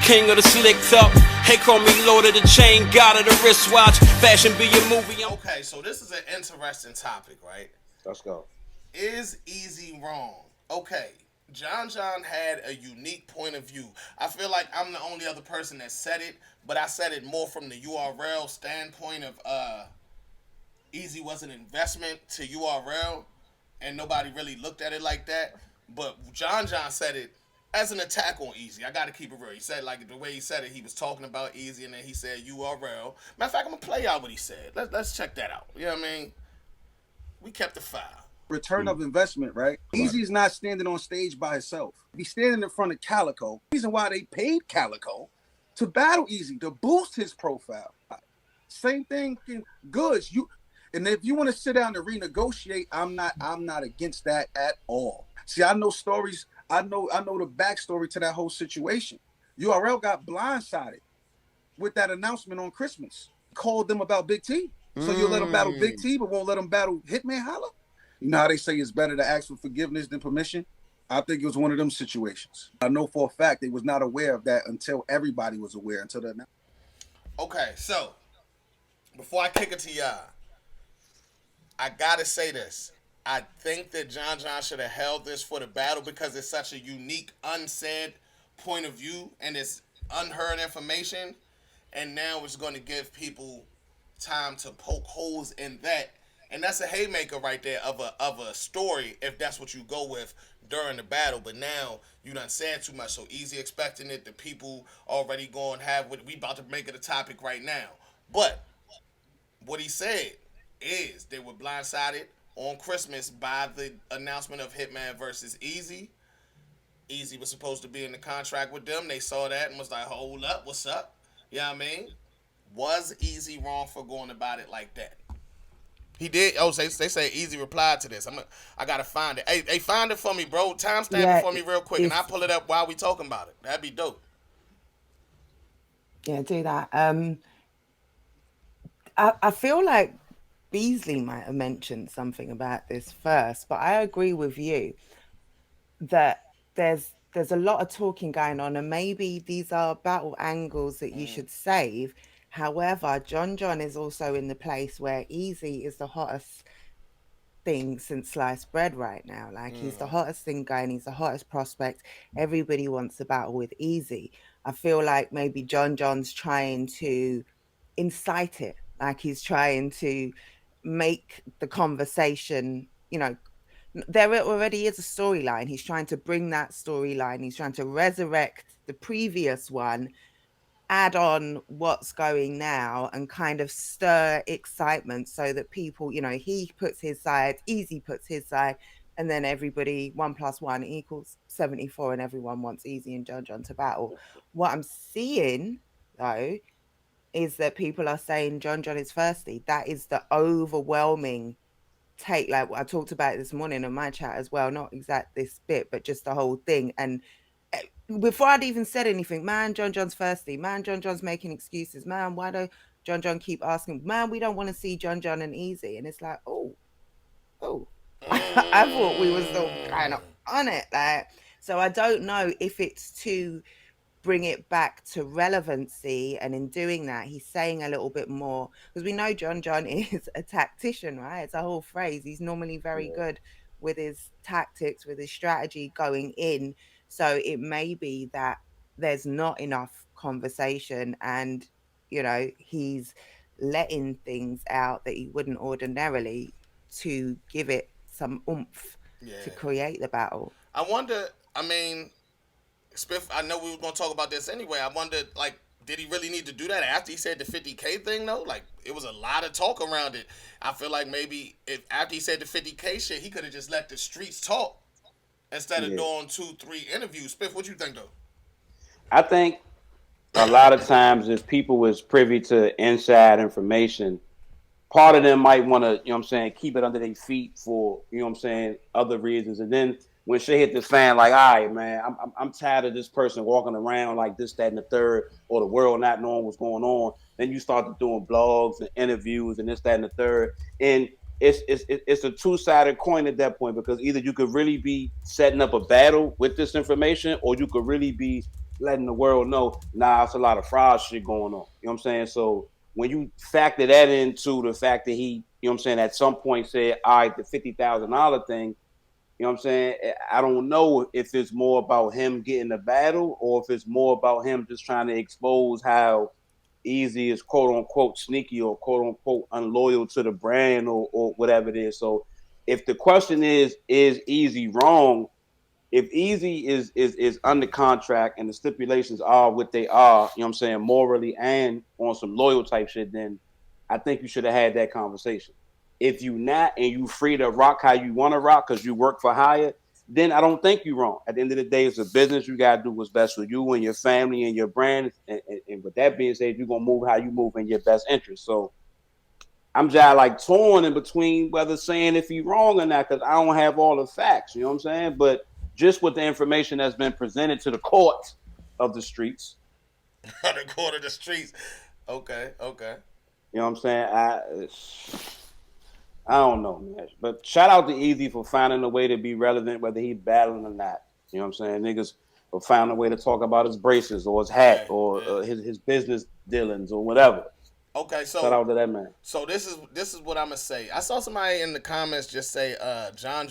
King of the slicked up. Hey, call me Lord of the Chain, God of the wristwatch. Fashion be your movie. Okay, so this is an interesting topic, right? Let's go. Is Eazy wrong? Okay, John had a unique point of view. I feel like I'm the only other person that said it, but I said it more from the URL standpoint of Eazy was an investment to URL, and nobody really looked at it like that. But John said it as an attack on Eazy. I got to keep it real. He said, like, the way he said it, he was talking about Eazy, and then he said URL. Matter of fact, I'm gonna play out what he said. Let's check that out. You know what I mean? We kept the file. Return of investment, right? Eazy's not standing on stage by himself. He's standing in front of Calico. The reason why they paid Calico to battle Eazy, to boost his profile. Same thing in Goods. And if you want to sit down and renegotiate, I'm not against that at all. See, I know stories. I know the backstory to that whole situation. URL got blindsided with that announcement on Christmas. Called them about Big T. So you'll let them battle Big T, but won't let them battle Hitman Holla? You know how they say it's better to ask for forgiveness than permission? I think it was one of them situations. I know for a fact they was not aware of that until everybody was aware, until the announcement. Okay, so before I kick it to y'all, I gotta say this. I think that John should have held this for the battle because it's such a unique, unsaid point of view and it's unheard information. And now it's going to give people time to poke holes in that. And that's a haymaker right there of a story if that's what you go with during the battle. But now you done said too much, so Eazy expecting it. The people already going to have what we about to make it a topic right now. But what he said is they were blindsided on Christmas by the announcement of Hitman versus Eazy. Eazy was supposed to be in the contract with them. They saw that and was like, hold up, what's up? You know what I mean? Was Eazy wrong for going about it like that? He did. Oh, they say Eazy replied to this. I gotta find it. Hey, find it for me, bro. Timestamp it for me real quick, and I'll pull it up while we talking about it. That'd be dope. Yeah, do that. I feel like Beasley might have mentioned something about this first, but I agree with you that there's a lot of talking going on, and maybe these are battle angles that you should save. However, John is also in the place where Eazy is the hottest thing since sliced bread right now. Like he's the hottest thing going, he's the hottest prospect. Everybody wants to battle with Eazy. I feel like maybe John's trying to incite it, like he's trying to make the conversation, there already is a storyline. He's trying to bring that storyline. He's trying to resurrect the previous one, add on what's going now, and kind of stir excitement so that people, he puts his side, Eazy puts his side, and then everybody 1 + 1 = 74, and everyone wants Eazy and John to battle. What I'm seeing though is that people are saying John is thirsty. That is the overwhelming take. Like I talked about it this morning in my chat as well, not exact this bit, but just the whole thing. And before I'd even said anything, man, John's thirsty, man, John's making excuses, man, why do John keep asking, man, we don't want to see John and Eazy? And it's like, oh I thought we were still kind of on it, like. So I don't know if it's to bring it back to relevancy, and in doing that he's saying a little bit more, because we know John is a tactician, right? It's a whole phrase. He's normally very good with his tactics, with his strategy going in. So it may be that there's not enough conversation, and he's letting things out that he wouldn't ordinarily to give it some oomph to create the battle. I wonder, I mean, Spiff, I know we were going to talk about this anyway. I wonder, like, did he really need to do that after he said the 50K thing, though? Like, it was a lot of talk around it. I feel like maybe if after he said the 50K shit, he could have just let the streets talk instead of doing 2-3 interviews. Spiff, what you think, though? I think a lot of times if people was privy to inside information, part of them might want to, keep it under their feet for, other reasons. And then when shit hit the fan, like, all right, man, I'm tired of this person walking around like this, that, and the third, or the world not knowing what's going on. Then you start doing blogs and interviews and this, that, and the third. And it's a two-sided coin at that point, because either you could really be setting up a battle with this information, or you could really be letting the world know, nah, it's a lot of fraud shit going on. You know what I'm saying? So when you factor that into the fact that he, you know what I'm saying, at some point said, all right, the $50,000 thing, you know what I'm saying? I don't know if it's more about him getting the battle or if it's more about him just trying to expose how Eazy is quote unquote sneaky or quote unquote unloyal to the brand or whatever it is. So if the question is Eazy wrong? If Eazy is under contract and the stipulations are what they are, you know what I'm saying, morally and on some loyal type shit, then I think you should have had that conversation. If you not and you free to rock how you want to rock because you work for hire, then I don't think you're wrong. At the end of the day, it's a business. You gotta do what's best for you and your family and your brand. And with that being said, you're gonna move how you move in your best interest. So I'm just like torn in between whether saying if he's wrong or not because I don't have all the facts. You know what I'm saying? But just with the information that's been presented to the court of the streets, The court of the streets. Okay, okay. you know what I'm saying? I don't know, man. But shout out to Eazy for finding a way to be relevant, whether he's battling or not. You know what I'm saying? Niggas for finding a way to talk about his braces or his hat Yeah, or yeah. his business dealings or whatever. Okay, Shout out to that man. so this is what I'm gonna say. I saw somebody in the comments just say, John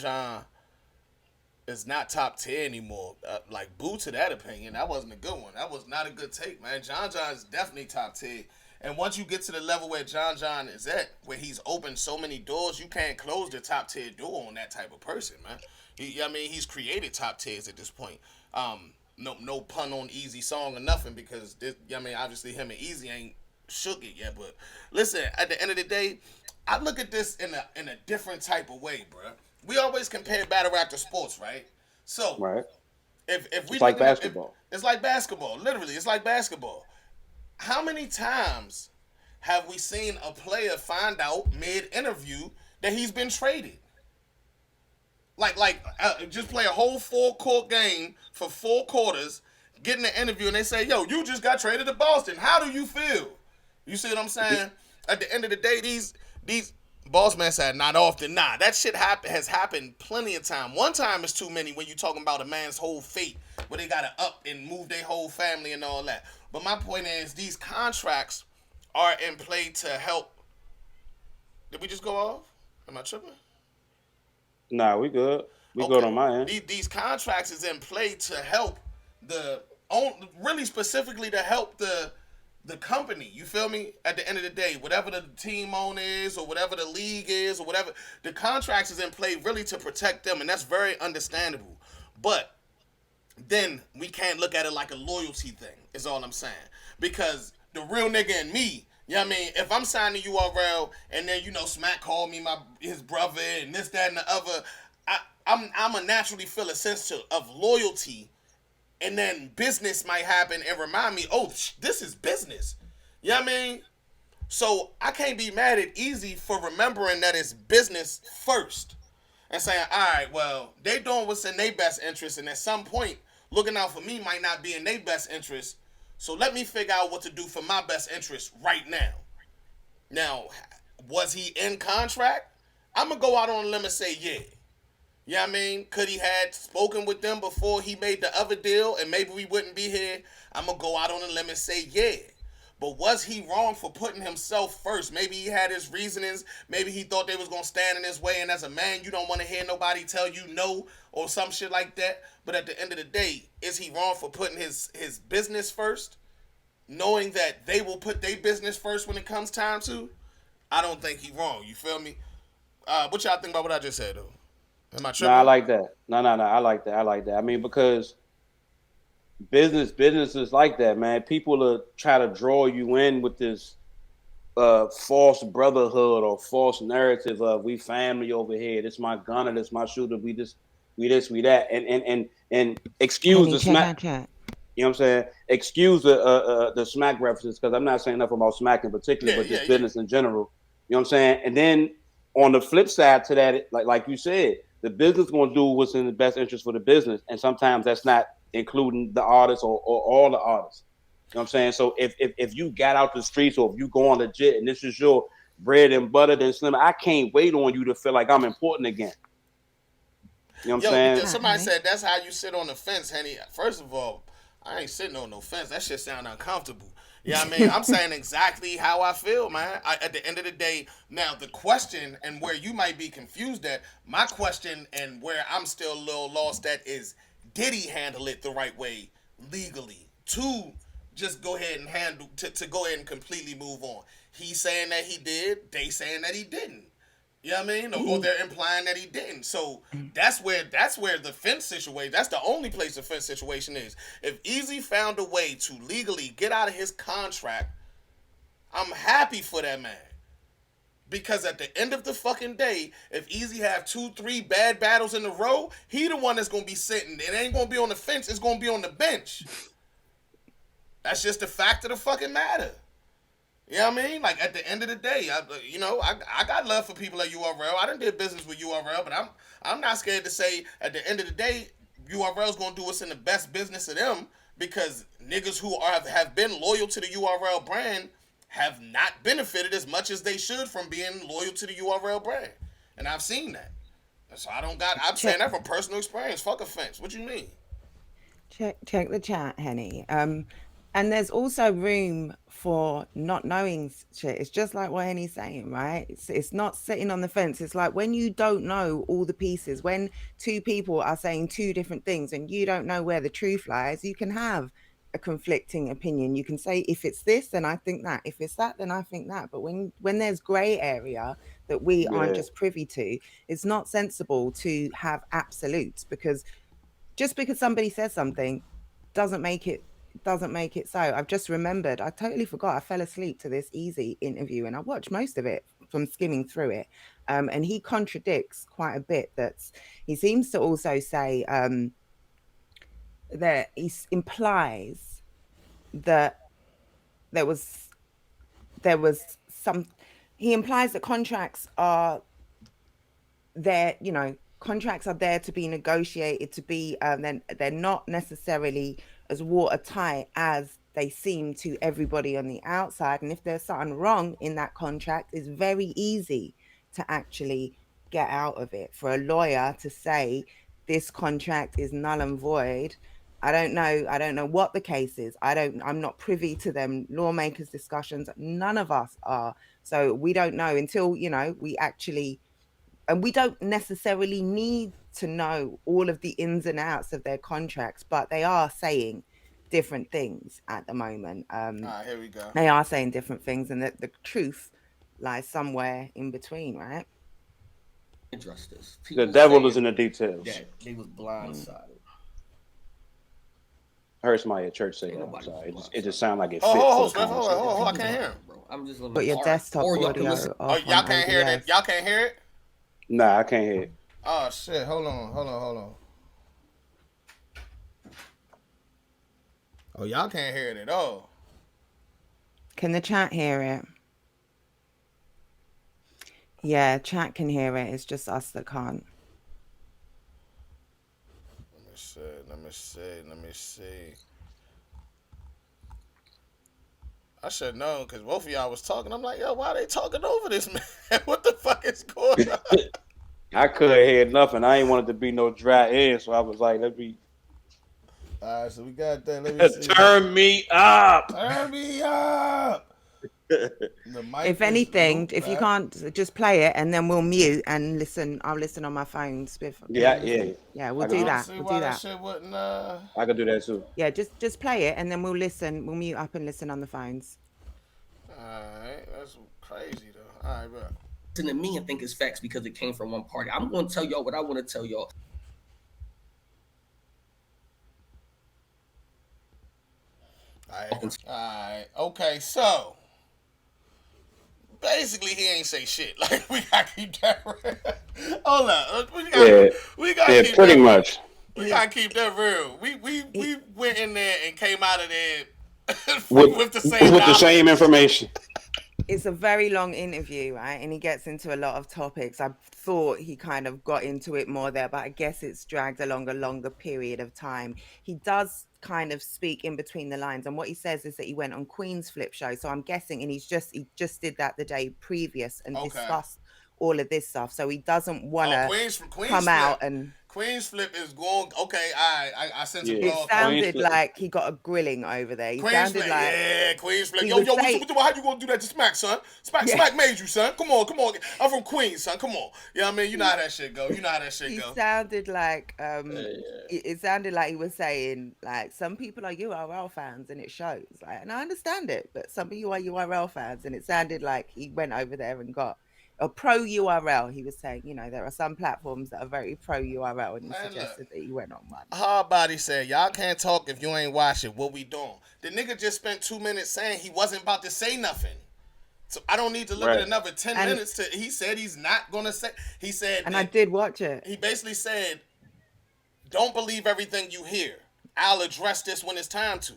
is not top tier anymore. Like, boo to that opinion. That wasn't a good one. That was not a good take, man. John is definitely top tier. And once you get to the level where John is at, where he's opened so many doors, you can't close the top tier door on that type of person, man. I mean, he's created top tiers at this point. No pun on Easy song or nothing because I mean, obviously him and Easy ain't shook it yet. But listen, at the end of the day, I look at this in a different type of way, bro. We always compare battle rap to sports, right? So Right? if we It's like looking at basketball. it's like basketball, literally, it's like basketball. How many times have we seen a player find out mid interview that he's been traded? Just play a whole 4 court game for 4 quarters, get in the interview, and they say, "Yo, you just got traded to Boston. How do you feel?" You see what I'm saying? At the end of the day, these boss man said, "Not often." Nah, that shit has happened plenty of time. One time is too many when you talking about a man's whole fate, where they gotta up and move their whole family and all that. But my point is, these contracts are in play to help. Did we just go off? Am I tripping? Nah, we good. We good Okay. on my end. These contracts is in play to help the really specifically to help the company. You feel me? At the end of the day, whatever the team own is or whatever the league is or whatever, the contracts is in play really to protect them, and that's very understandable. But then we can't look at it like a loyalty thing, is all I'm saying. Because the real nigga in me, you know what I mean? If I'm signing URL and then, Smack called me his brother and this, that, and the other, I'm a naturally feel a sense of loyalty, and then business might happen and remind me, oh, this is business. You know what I mean? So I can't be mad at Eazy for remembering that it's business first and saying, all right, well, they doing what's in their best interest, and at some point, looking out for me might not be in their best interest. So let me figure out what to do for my best interest right now. Now, was he in contract? I'm gonna go out on a limb and say yeah. You know what I mean? Could he had spoken with them before he made the other deal and maybe we wouldn't be here? I'm gonna go out on a limb and say yeah. But was he wrong for putting himself first? Maybe he had his reasonings. Maybe he thought they was gonna stand in his way. And as a man, you don't want to hear nobody tell you no or some shit like that. But at the end of the day, is he wrong for putting his business first, knowing that they will put their business first when it comes time to? I don't think he wrong. You feel me? What y'all think about what I just said though? Am I No, I tripping? like that. No, no, no. I like that. I like that. I mean, because businesses like that, man. People will try to draw you in with this false brotherhood or false narrative of we family over here. This my gunner, this my shooter. We this, we that, and excuse Kenny, the check smack. out chat. You know what I'm saying? Excuse the smack references because I'm not saying nothing about smack in particular, Yeah, but yeah, just yeah. business in general. You know what I'm saying? And then on the flip side to that, like you said, the business gonna do what's in the best interest for the business, and sometimes that's not including the artists or all the artists. You know what I'm saying? So if you got out the streets or if you go on legit and this is your bread and butter, then Slim, I can't wait on you to feel like I'm important again. You know what I'm Yo, saying? because Chat, somebody honey. said that's how you sit on the fence, Henny. First of all, I ain't sitting on no fence. That shit sound uncomfortable. Yeah, I mean, I'm saying exactly how I feel, man. At the end of the day, now the question and where you might be confused at, my question and where I'm still a little lost at is, did he handle it the right way legally? To just go ahead and to go ahead and completely move on. He's saying that he did. They saying that he didn't. You know what I mean? Or they're implying that he didn't. So that's where the fence situation. That's the only place the fence situation is. If Eazy found a way to legally get out of his contract, I'm happy for that man. Because at the end of the fucking day, if Eazy have 2-3 bad battles in a row, he the one that's gonna be sitting. It ain't gonna be on the fence. It's gonna be on the bench. That's just the fact of the fucking matter. You know what I mean? Like, at the end of the day, I got love for people at URL. I done did business with URL, but I'm not scared to say at the end of the day, URL's gonna do what's in the best business of them, because niggas who have been loyal to the URL brand have not benefited as much as they should from being loyal to the URL brand. And I've seen that. So I'm saying that from personal experience. Fuck offense. What you mean? Check the chat, Henny. And there's also room for not knowing shit. It's just like what Henny's saying, right? It's not sitting on the fence. It's like when you don't know all the pieces, when two people are saying two different things and you don't know where the truth lies, you can have a conflicting opinion. You can say, if it's this, then I think that. If it's that, then I think that. But when there's grey area that we aren't just privy to, it's not sensible to have absolutes, because just because somebody says something doesn't make it so. I've just remembered, I totally forgot, I fell asleep to this Eazy interview and I watched most of it from skimming through it, and he contradicts quite a bit. He seems to also say that he implies that there was some, he implies that contracts are there, contracts are there to be negotiated, to be then they're not necessarily as watertight as they seem to everybody on the outside. And if there's something wrong in that contract, it's very easy to actually get out of it. For a lawyer to say this contract is null and void, I don't know what the case is. I'm not privy to them lawmakers' discussions. None of us are. So we don't know until, we actually, and we don't necessarily need to know all of the ins and outs of their contracts, but they are saying different things at the moment. Here we go. They are saying different things, and the truth lies somewhere in between, right? Address this. The devil is in the details. That they was blindsided. I heard somebody at church say that. I'm sorry. It just sounded like it fit. Hold on, I can't hear him. Bro, I'm just Put your desktop audio off. Oh, y'all can't hear that? Y'all can't hear it? Nah, I can't hear it. Oh shit! Hold on. Oh, y'all can't hear it at all. Can the chat hear it? Yeah, chat can hear it. It's just us that can't. Let me see. I should know, because both of y'all was talking. I'm like, yo, why are they talking over this, man? What the fuck is going on? I couldn't hear nothing. I ain't wanted to be no dry air, so I was like, let me. All right, so we got that. Let me see. Turn me up. Turn me up. If anything, if you can't, just play it and then we'll mute and listen. I'll listen on my phone. Yeah. We'll do that. We'll do that. Shit wouldn't, I could do that too. Yeah, just play it and then we'll listen. We'll mute up and listen on the phones. Alright, that's crazy though. Alright, bro. To me and think it's facts because it came from one party. I'm going to tell y'all what I want to tell y'all. Alright. Okay, so basically he ain't say shit. Like, we gotta keep that real. Hold up. We gotta keep pretty that much. We gotta keep that real. We went in there and came out of there with the same information. It's a very long interview, right? And he gets into a lot of topics. I thought he kind of got into it more there, but I guess it's dragged along a longer period of time. He does kind of speak in between the lines, and what he says is that he went on Queen's Flip show. So I'm guessing, and he just did that the day previous and discussed all of this stuff. So he doesn't want to come out and Queen's Flip is going. Okay, I sent a Yeah, It blog comment. Queens. sounded like he got a grilling over there. He Queen's sounded Flip, like yeah, Queen's Flip. he Yo, would yo, say, how you gonna do that to Smack, son? Smack, yeah. Smack made you, son. Come on, come on. I'm from Queens, son. Come on. You know what I mean? You know how that shit go. You know how that shit He go. sounded like Yeah. it sounded like he was saying like some people are URL fans and it shows, like, and I understand it, but some of you are URL fans, and it sounded like he went over there and got a pro URL. He was saying, there are some platforms that are very pro URL, and he Man, look. suggested that he went on one. Hardbody said, y'all can't talk if you ain't watching. What we doing? The nigga just spent 2 minutes saying he wasn't about to say nothing. So I don't need to look Right. at another 10 And- minutes to. He said he's not gonna say. He said, And I did watch it. he basically said, don't believe everything you hear. I'll address this when it's time to.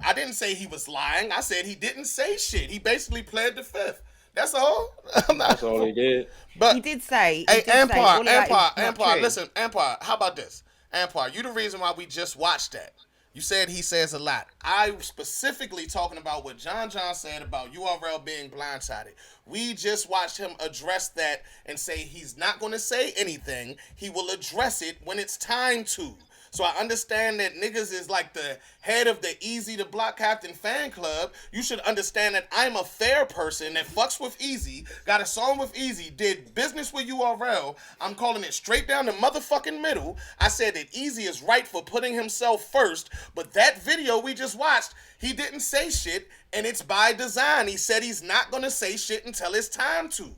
I didn't say he was lying. I said he didn't say shit. He basically pled the fifth. That's all. I'm not, That's all they did. but He did say, hey, all Empire, of that is not Empire, true. listen, Empire, how about this? Empire, you the reason why we just watched that. You said he says a lot. I specifically talking about what John said about URL being blindsided. We just watched him address that and say he's not going to say anything. He will address it when it's time to. So I understand that niggas is like the head of the Eazy the Block Captain fan club. You should understand that I'm a fair person that fucks with Eazy, got a song with Eazy, did business with URL. I'm calling it straight down the motherfucking middle. I said that Eazy is right for putting himself first, but that video we just watched, he didn't say shit, and it's by design. He said he's not gonna say shit until it's time to.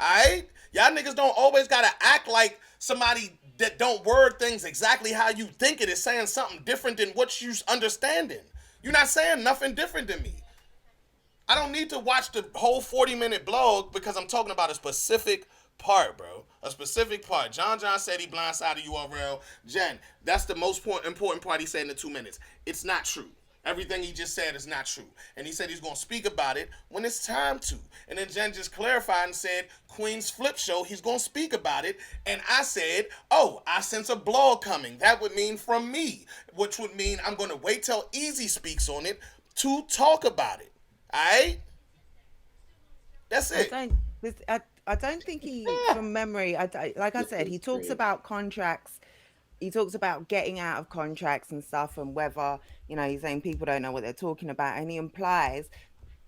Alright? Y'all niggas don't always gotta act like somebody that don't word things exactly how you think it is saying something different than what you understanding. You're not saying nothing different than me. I don't need to watch the whole 40-minute blog because I'm talking about a specific part, bro. A specific part. John said he blindsided URL. Jen, that's the most important part he said in the 2 minutes. It's not true. Everything he just said is not true. And he said he's going to speak about it when it's time to. And then Jen just clarified and said, Queen's Flip Show, he's going to speak about it. And I said, oh, I sense a blog coming. That would mean from me, which would mean I'm going to wait till Eazy speaks on it to talk about it. All right? That's it. I don't think he, from memory, like I said, he talks about contracts. He talks about getting out of contracts and stuff, and whether, he's saying people don't know what they're talking about, and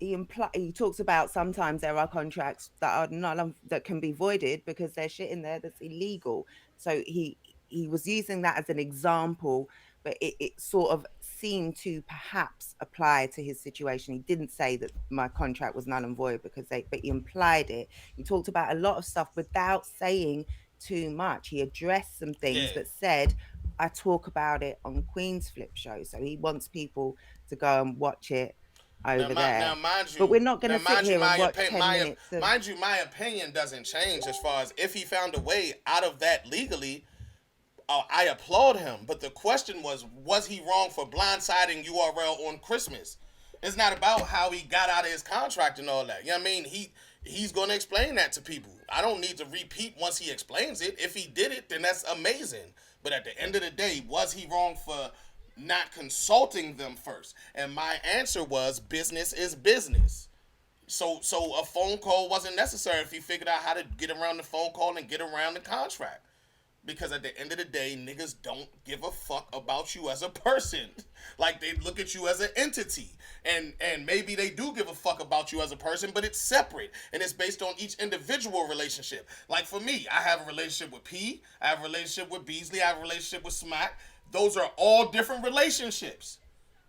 he talks about sometimes there are contracts that are not that can be voided because there's shit in there that's illegal. So he was using that as an example, but it sort of seemed to perhaps apply to his situation. He didn't say that my contract was null and void but he implied it. He talked about a lot of stuff without saying too much. He addressed some things, but said, I talk about it on Queen's Flip Show. So he wants people to go and watch it over there. Now, mind you, but we're not going to sit here and watch 10 minutes. Mind you, my opinion doesn't change as far as if he found a way out of that legally. I applaud him. But the question was he wrong for blindsiding URL on Christmas? It's not about how he got out of his contract and all that. You know what I mean? He's going to explain that to people. I don't need to repeat once he explains it. If he did it, then that's amazing. But at the end of the day, was he wrong for not consulting them first? And my answer was business is business. So a phone call wasn't necessary if he figured out how to get around the phone call and get around the contract. Because at the end of the day, niggas don't give a fuck about you as a person. Like, they look at you as an entity. And maybe they do give a fuck about you as a person, but it's separate. And it's based on each individual relationship. Like, for me, I have a relationship with P. I have a relationship with Beasley. I have a relationship with Smack. Those are all different relationships.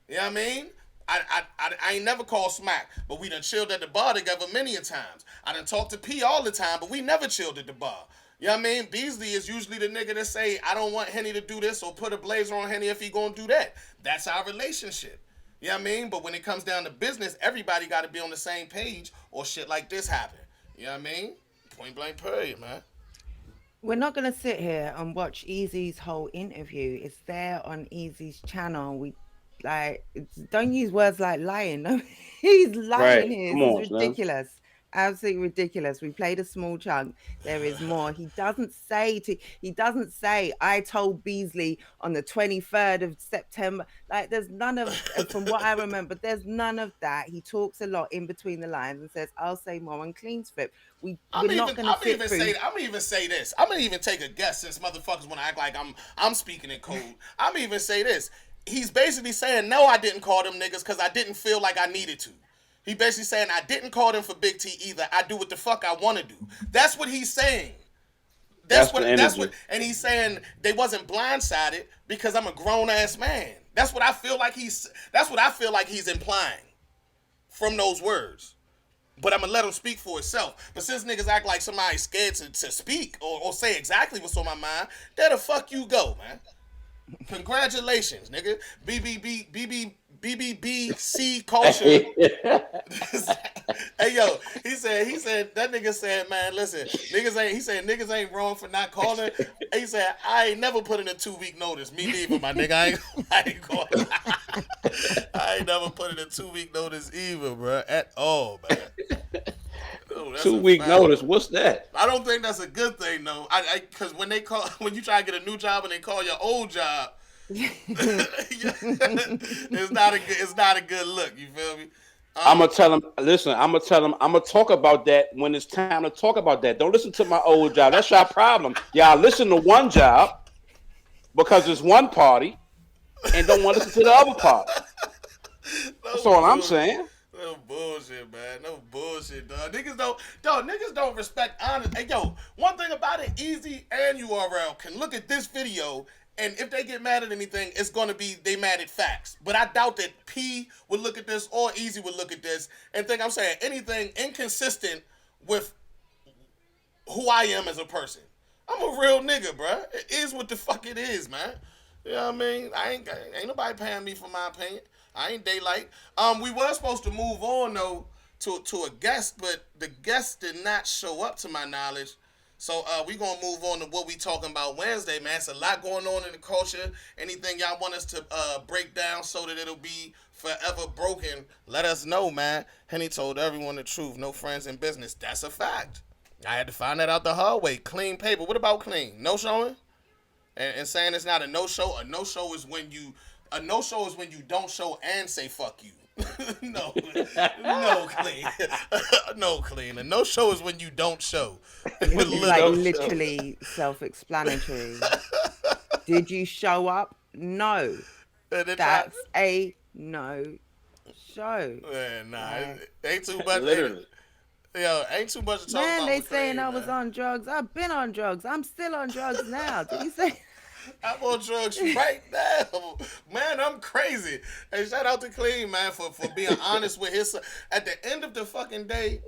You know what I mean? I ain't never called Smack, but we done chilled at the bar together many a times. I done talked to P all the time, but we never chilled at the bar. You know what I mean? Beasley is usually the nigga that say, I don't want Henny to do this or put a blazer on Henny if he gonna do that. That's our relationship. You know what I mean? But when it comes down to business, everybody got to be on the same page or shit like this happen. You know what I mean? Point blank period, man. We're not going to sit here and watch Eazy's whole interview. It's there on Eazy's channel. Don't use words like lying. No, he's lying Right. here. Come This on, is man. ridiculous. absolutely ridiculous. We played a small chunk. There is more. He doesn't say I told Beasley on the 23rd of September. Like there's none of from what I remember, there's none of that. He talks a lot in between the lines and says, I'll say more on clean script. We're not gonna sit through. I'm gonna even say this. I'm gonna even take a guess since motherfuckers want to act like I'm speaking in code. I'm even say this. He's basically saying no, I didn't call them niggas because I didn't feel like I needed to. He basically saying I didn't call them for Big T either. I do what the fuck I want to do. That's what he's saying. That's what, and he's saying they wasn't blindsided because I'm a grown ass man. That's what I feel like he's implying from those words. But I'm gonna let him speak for itself. But since niggas act like somebody's scared to speak or say exactly what's on my mind, there the fuck you go, man. Congratulations, nigga. BBBC culture. Hey yo, he said that nigga said, man, listen, niggas ain't wrong for not calling. He said, I ain't never put in a 2-week notice. Me neither, my nigga. I ain't never put in a 2-week notice either, bro. At all, man. Oh, 2-week notice. What's that? I don't think that's a good thing, though. Because when you try to get a new job and they call your old job, it's not a good look. You feel me? I'm gonna tell him. Listen, I'm gonna talk about that when it's time to talk about that. Don't listen to my old job. That's your problem. Y'all listen to one job because it's one party, and don't want to listen to the other party. That's all I'm saying. No bullshit, man. No bullshit, dog. Niggas don't respect honest. Hey, yo, one thing about it, Eazy and URL can look at this video, and if they get mad at anything, it's gonna be they mad at facts. But I doubt that P would look at this or Eazy would look at this and think I'm saying anything inconsistent with who I am as a person. I'm a real nigga, bruh. It is what the fuck it is, man. You know what I mean? Ain't nobody paying me for my opinion. I ain't daylight. We were supposed to move on though to a guest, but the guest did not show up to my knowledge. So we gonna move on to what we talking about Wednesday, man. It's a lot going on in the culture. Anything y'all want us to break down so that it'll be forever broken, let us know, man. Henny told everyone the truth. No friends in business. That's a fact. I had to find that out the hard way. Clean paper. What about clean? No showing? And saying it's not a no-show. A no-show is when you don't show and say fuck you. No clean. No clean. A no-show is when you don't show. It's like literally self-explanatory. Did you show up? No. That's a no-show. Man, nah, ain't too much. Literally. Yo, ain't too much to talk about. Man, they saying I was on drugs. I've been on drugs. I'm still on drugs now. Did you say? I'm on drugs right now. Man, I'm crazy. Hey, shout out to Clean, man, for being honest with his. At the end of the fucking day,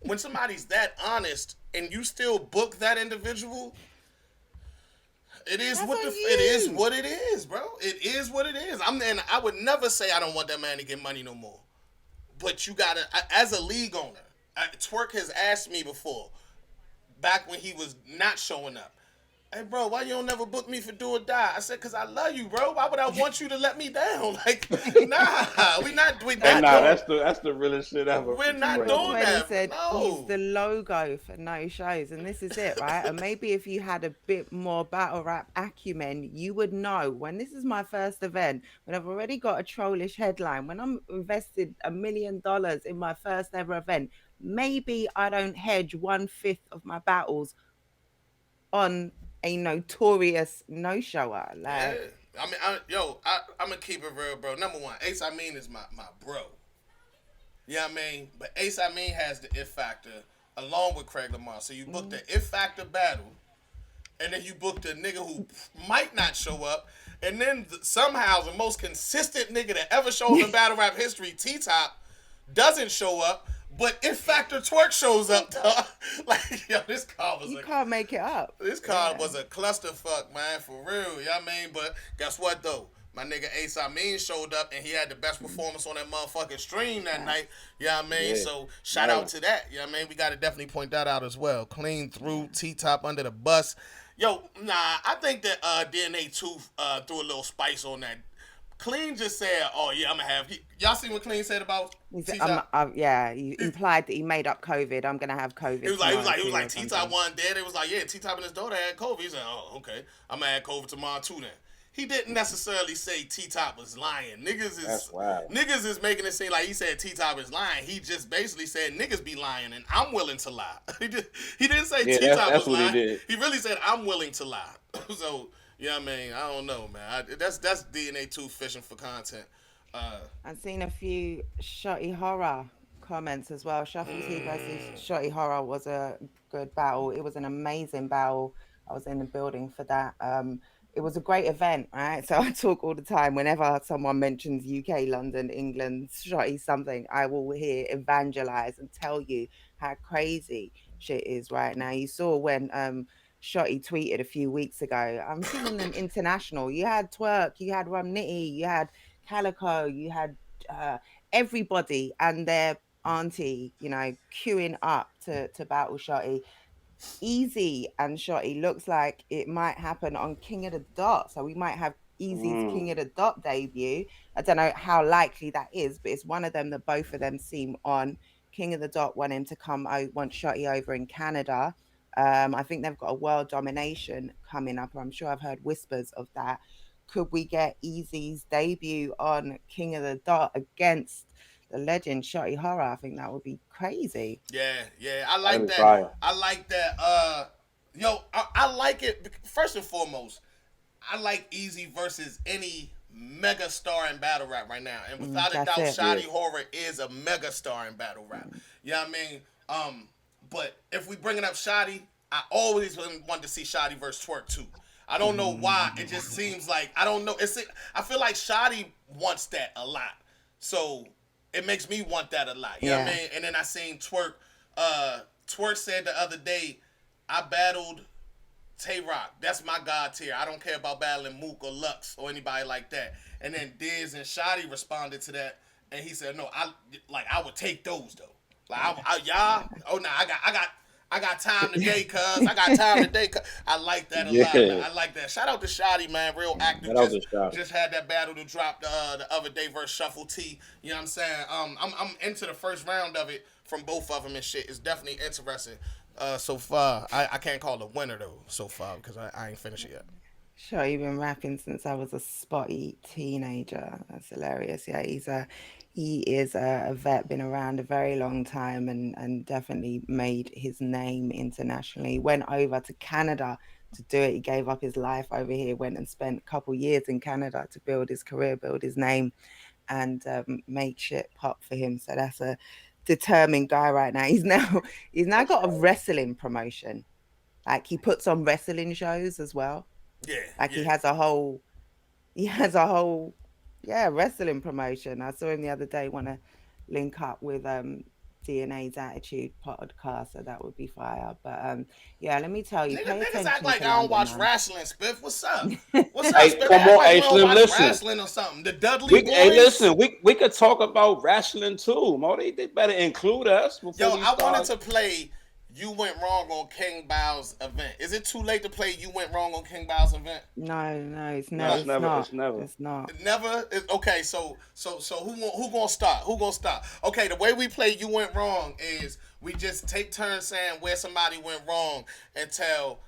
when somebody's that honest and you still book that individual, it is what it is, bro. It is what it is. And I would never say I don't want that man to get money no more. But you gotta, as a league owner, Twerk has asked me before, back when he was not showing up. Hey, bro, why you don't never book me for Do or Die? I said, because I love you, bro. Why would I want you to let me down? Like, nah, we not doing that's the realest shit ever. We're not doing that. He said he's the logo for no shows, and this is it, right? And maybe if you had a bit more battle rap acumen, you would know when this is my first event, when I've already got a trollish headline, when I'm invested $1 million in my first ever event, maybe I don't hedge 1/5 of my battles on a notorious no-shower. Like, yeah. I mean, I'm gonna keep it real, bro. Number one, Ace Amin is my bro. You know what I mean? But Ace Amin has the if factor along with Craig Lamar. So you booked the if factor battle, and then you booked a nigga who might not show up, and then somehow the most consistent nigga that ever showed up in battle rap history, T-Top, doesn't show up. But if Factor Twerk shows up, dog, like, yo, this card was you can't make it up. This card was a clusterfuck, man, for real. You know what I mean? But guess what, though? My nigga Ace Amin showed up, and he had the best performance on that motherfucking stream that night. You know what I mean? Yeah. So shout out to that. You know what I mean? We got to definitely point that out as well. Clean through, T-Top under the bus. Yo, nah, I think that DNA 2 threw a little spice on that. Clean just said, "Oh yeah, I'm gonna have." Y'all see what Clean said about He said, T-Top? yeah, he implied that he made up COVID. I'm gonna have It COVID was like, tomorrow he was too, like, or T-Top something. wasn't dead. It was like, yeah, T-Top and his daughter had COVID. He said, oh, okay, I'm gonna have COVID tomorrow too. Then he didn't necessarily say T-Top was lying. That's wild. Niggas is making it seem like he said T-Top is lying. He just basically said niggas be lying, and I'm willing to lie. He didn't say Yeah, T-Top that's was what he lying. did. He really said I'm willing to lie. So yeah, I mean, I don't know, man. That's DNA 2 fishing for content. I've seen a few Shotty Horror comments as well. Shuffle T versus Shotty Horror was a good battle. It was an amazing battle. I was in the building for that. It was a great event, right? So I talk all the time. Whenever someone mentions UK, London, England, Shotty something, I will hear evangelize and tell you how crazy shit is right now. You saw when Shotty tweeted a few weeks ago, I'm feeling them international. You had Twerk, you had Rum Nitty, you had Calico, you had uh, everybody and their auntie, queuing up to battle Shotty. Easy and Shotty looks like it might happen on King of the Dot. So we might have Easy's King of the Dot debut. I don't know how likely that is, but it's one of them that both of them seem on. King of the Dot want him to want Shotty over in Canada. I think they've got a world domination coming up. I'm sure I've heard whispers of that. Could we get Easy's debut on King of the Dot against the legend Shotty Horror? I think that would be crazy. Yeah, I That'd like be that. fire. I like that. I like it. First and foremost, I like Eazy versus any mega star in battle rap right now, and without a That's doubt, it. Shotty Horror is a mega star in battle rap. You know what I mean? But if we bringing up Shotty, I always wanted to see Shotty versus Twerk too. I don't know why. It just seems like I don't know. I feel like Shotty wants that a lot, so it makes me want that a lot. You know what I mean? And then I seen Twerk. Twerk said the other day, I battled Tay Rock. That's my god tier. I don't care about battling Mook or Lux or anybody like that. And then Diz and Shotty responded to that, and he said, "No, I would take those though. Like y'all. Oh no, I got time today, cuz. I got time today, cuz. I like that a lot, man. I like that. Shout out to Shotty, man. Real active. That was a shot. Just had that battle to drop the other day versus Shuffle T. You know what I'm saying? I'm into the first round of it from both of them and shit. It's definitely interesting. So far, I can't call it a winner though. So far because I ain't finished it yet. Sure, you've been rapping since I was a spotty teenager. That's hilarious. Yeah, he is a vet, been around a very long time, and definitely made his name internationally. Went over to Canada to do it. He gave up his life over here, went and spent a couple years in Canada to build his career, build his name, and make shit pop for him. So that's a determined guy right now. He's now got a wrestling promotion. Like he puts on wrestling shows as well. Yeah. Like he has a whole wrestling promotion. I saw him the other day want to link up with DNA's Attitude podcast, so that would be fire. But let me tell you, pay Niggas attention act like to I don't London, watch man. wrestling, Spiff. What's up? What's up, Hey, Spiff? come Act on, like hey, we don't Slim, watch listen. wrestling or something. The Dudley Boys. Hey, listen, we could talk about wrestling too, Mo. They better include us before Yo, we I start. wanted to play You Went Wrong on King Bao's event. Is it too late to play You Went Wrong on King Bao's event? No, it's No, never. it's never. It's never. It's not. Never. Okay, so who gonna start? Who gonna start? Okay, the way we play You Went Wrong is we just take turns saying where somebody went wrong until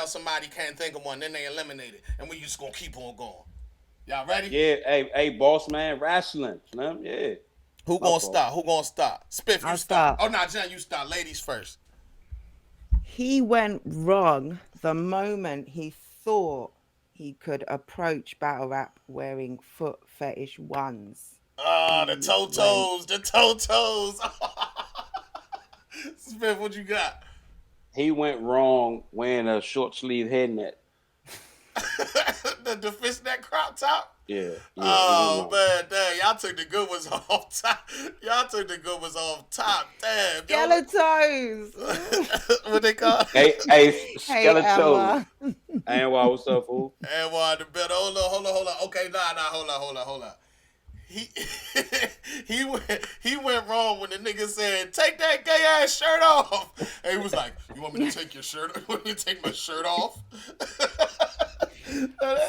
somebody can't think of one, then they eliminate it, and we just gonna keep on going. Y'all ready? Yeah, hey, boss man, wrestling, Slim. Yeah. Who gonna start? Who gonna start? Spiff, you I'll start. start. Oh, no, Jen, you start. Ladies first. He went wrong the moment he thought he could approach battle rap wearing foot fetish ones. The toe-toes. Spiff, what you got? He went wrong wearing a short sleeve head net. the fishnet crop top? Yeah. Oh man, damn! Y'all took the good ones off top. Damn. Skeletoes. What they call? Hey, Hey, skeleton. Emma. And what's up, fool? And the bed. Hold on. Okay, hold on. He went wrong when the nigga said, "Take that gay ass shirt off." And he was like, "You want me to take your shirt? You want me to take my shirt off?"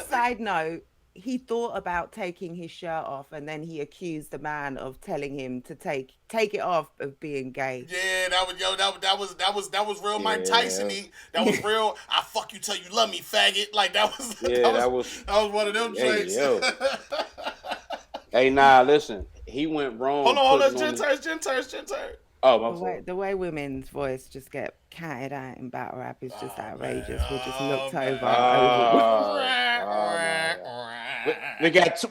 Side note, he thought about taking his shirt off, and then he accused the man of telling him to take it off of being gay. Yeah, that was real Mike Yeah. Tyson-y. That was real. I fuck you till you love me, faggot. Like that was. Yeah, that was one of them hey, joints. yo. Hey, nah, listen. He went wrong. hold on, putting Gen turns. Oh, The my way, fault. the way women's voice just get counted out in battle rap is just outrageous. We're just looked man. over. Oh, my.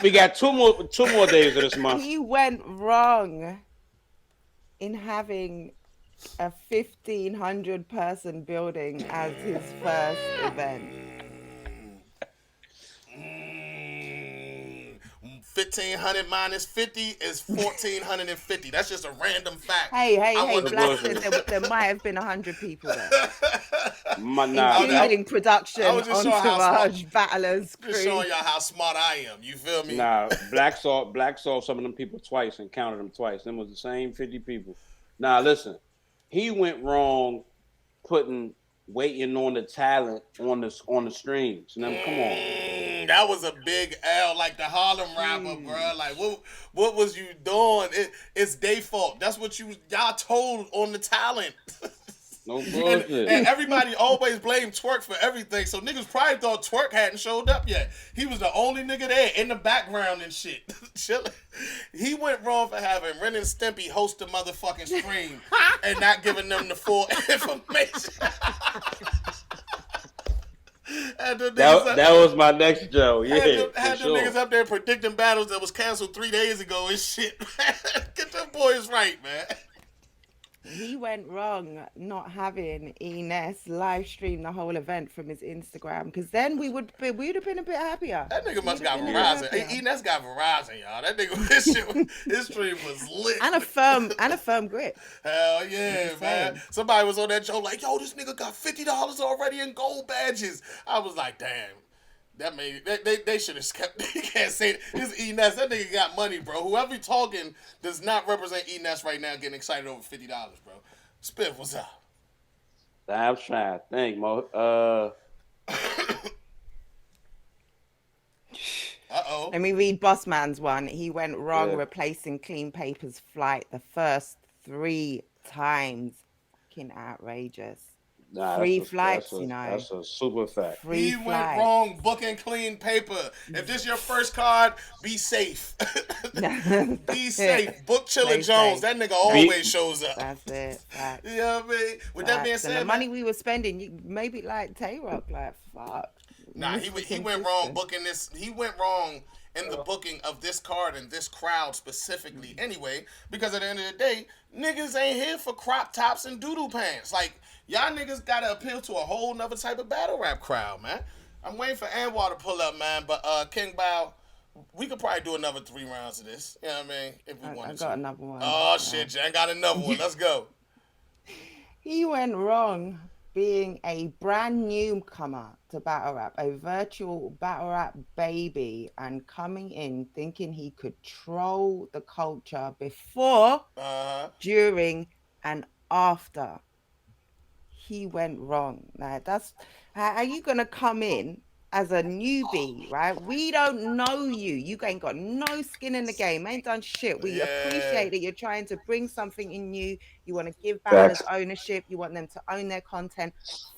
We got two more days of this month. He went wrong in having a 1,500 person building as his first event. 1,500 minus 50 is 1,450. That's just a random fact. Hey, wanted to Black go- said there might have been 100 people there, Nah, including production, I was just showing how entourage, battlers, Just showing crew. y'all how smart I am. You feel me? nah, Black saw some of them people twice and counted them twice. Them was the same 50 people. Nah, listen. He went wrong waiting on the talent on the streams. Now, come on. That was a big L, like the Harlem rapper, bro. Like, what was you doing? It's their fault. That's what y'all told on the talent. No and bullshit. everybody always blamed Twerk for everything, so niggas probably thought Twerk hadn't showed up yet. He was the only nigga there in the background and shit. Chilling. He went wrong for having Ren and Stimpy host the motherfucking stream and not giving them the full information. That was my next Joe. Yeah, had them niggas up there predicting battles that was canceled 3 days ago and shit. Get them boys right, man. He went wrong not having Ines live stream the whole event from his Instagram, because then we'd have been a bit happier. That nigga must got We'd have been a bit Verizon. happier. Enes got Verizon, y'all. That nigga, his stream was lit. And a firm grip. Hell yeah, Just man. saying. Somebody was on that show like, yo, this nigga got $50 already in gold badges. I was like, damn. That made they should have kept. They can't say it. This Ines. That nigga got money, bro. Whoever talking does not represent Ines right now. Getting excited over $50, bro. Spiff, what's up? I'm trying to think, Mo. Uh-oh. Let me read Bossman's one. He went wrong Yeah. replacing Clean Paper's flight the first 3 times. Fucking outrageous. Nah, Free that's flights, a, you know. That's a super fact. Free He went flights. wrong booking Clean Paper. If this your first card, be safe. Be safe. Book Chilla Play Jones. safe. That nigga always shows up. That's it. Facts. You know what I mean? With that being Facts. said, And the man, money we were spending, you maybe like Tay-Rock, like fuck. nah, he went wrong booking this. He went wrong in the booking of this card and this crowd specifically anyway, because at the end of the day, niggas ain't here for crop tops and doodle pants. Like, y'all niggas gotta appeal to a whole nother type of battle rap crowd, man. I'm waiting for Anwar to pull up, man, but King Bao, we could probably do another 3 rounds of this. You know what I mean? If we I wanted got to. another one. Oh shit, Jen got another one. Let's go. He went wrong being a brand newcomer to battle rap, a virtual battle rap baby, and coming in thinking he could troll the culture before, during, and after. He went wrong. Like, that's how are you gonna come in as a newbie, right? We don't know you. You ain't got no skin in the game. Ain't done shit. We appreciate that you're trying to bring something in new. You want to give battlers ownership. You want them to own their content.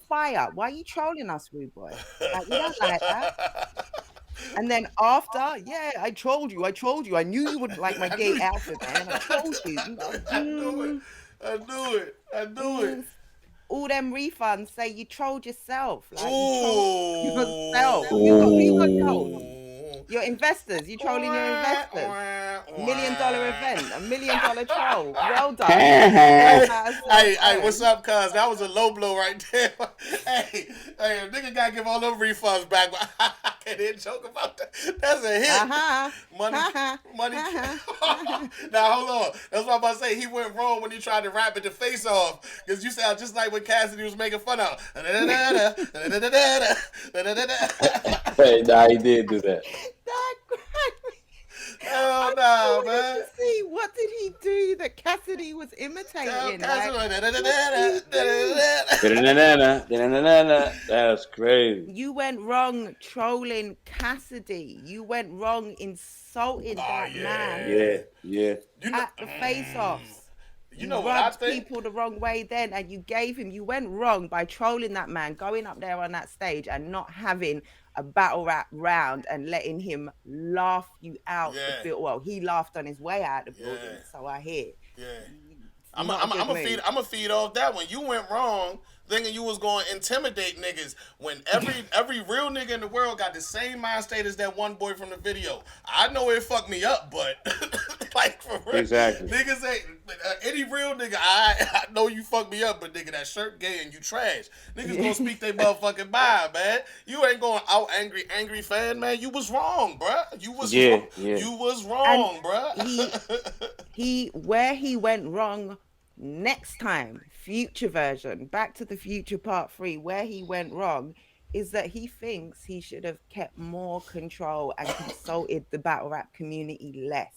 Fire. Why are you trolling us, rude boy? Like, we don't like that. And then after, yeah, I trolled you. I knew you wouldn't like my gay outfit, man. I trolled you. I knew it. All them refunds say you trolled yourself. Like, you Ooh. trolled yourself. You got trolled. Your investors. You trolling your investors. $1 million event. $1 million troll. Well done. Hey, what's up, cuz? That was a low blow right there. hey, a nigga gotta give all them refunds back. But I can't even joke about that. That's a hit. Money. Now, hold on. That's what I'm about to say. He went wrong when he tried to rap it the face off. Because you sound just like when Cassidy was making fun of. Hey, nah, he did do that. Hell no, man. See what did he do that Cassidy was imitating? That's crazy. You went wrong trolling Cassidy. You went wrong insulting that man Yeah. at the face-offs. You You know what I rubbed think? people the wrong way then, and you went wrong by trolling that man, going up there on that stage and not having a battle rap round and letting him laugh you out the building. Well, he laughed on his way out of the building, so I hear. Yeah. It's I'm not a good a move. feed off that one. You went wrong thinking you was going to intimidate niggas when every real nigga in the world got the same mind state as that one boy from the video. I know it fucked me up, but like for real, Exactly. niggas ain't any real nigga. I know you fucked me up, but nigga, that shirt gay and you trash. Niggas gonna speak they motherfucking mind, man. You ain't going out angry fan, man. You was wrong, bruh. You was wrong. You was wrong, bruh. Where he went wrong next time, future version, Back to the Future Part 3, where he went wrong is that he thinks he should have kept more control and consulted the battle rap community less.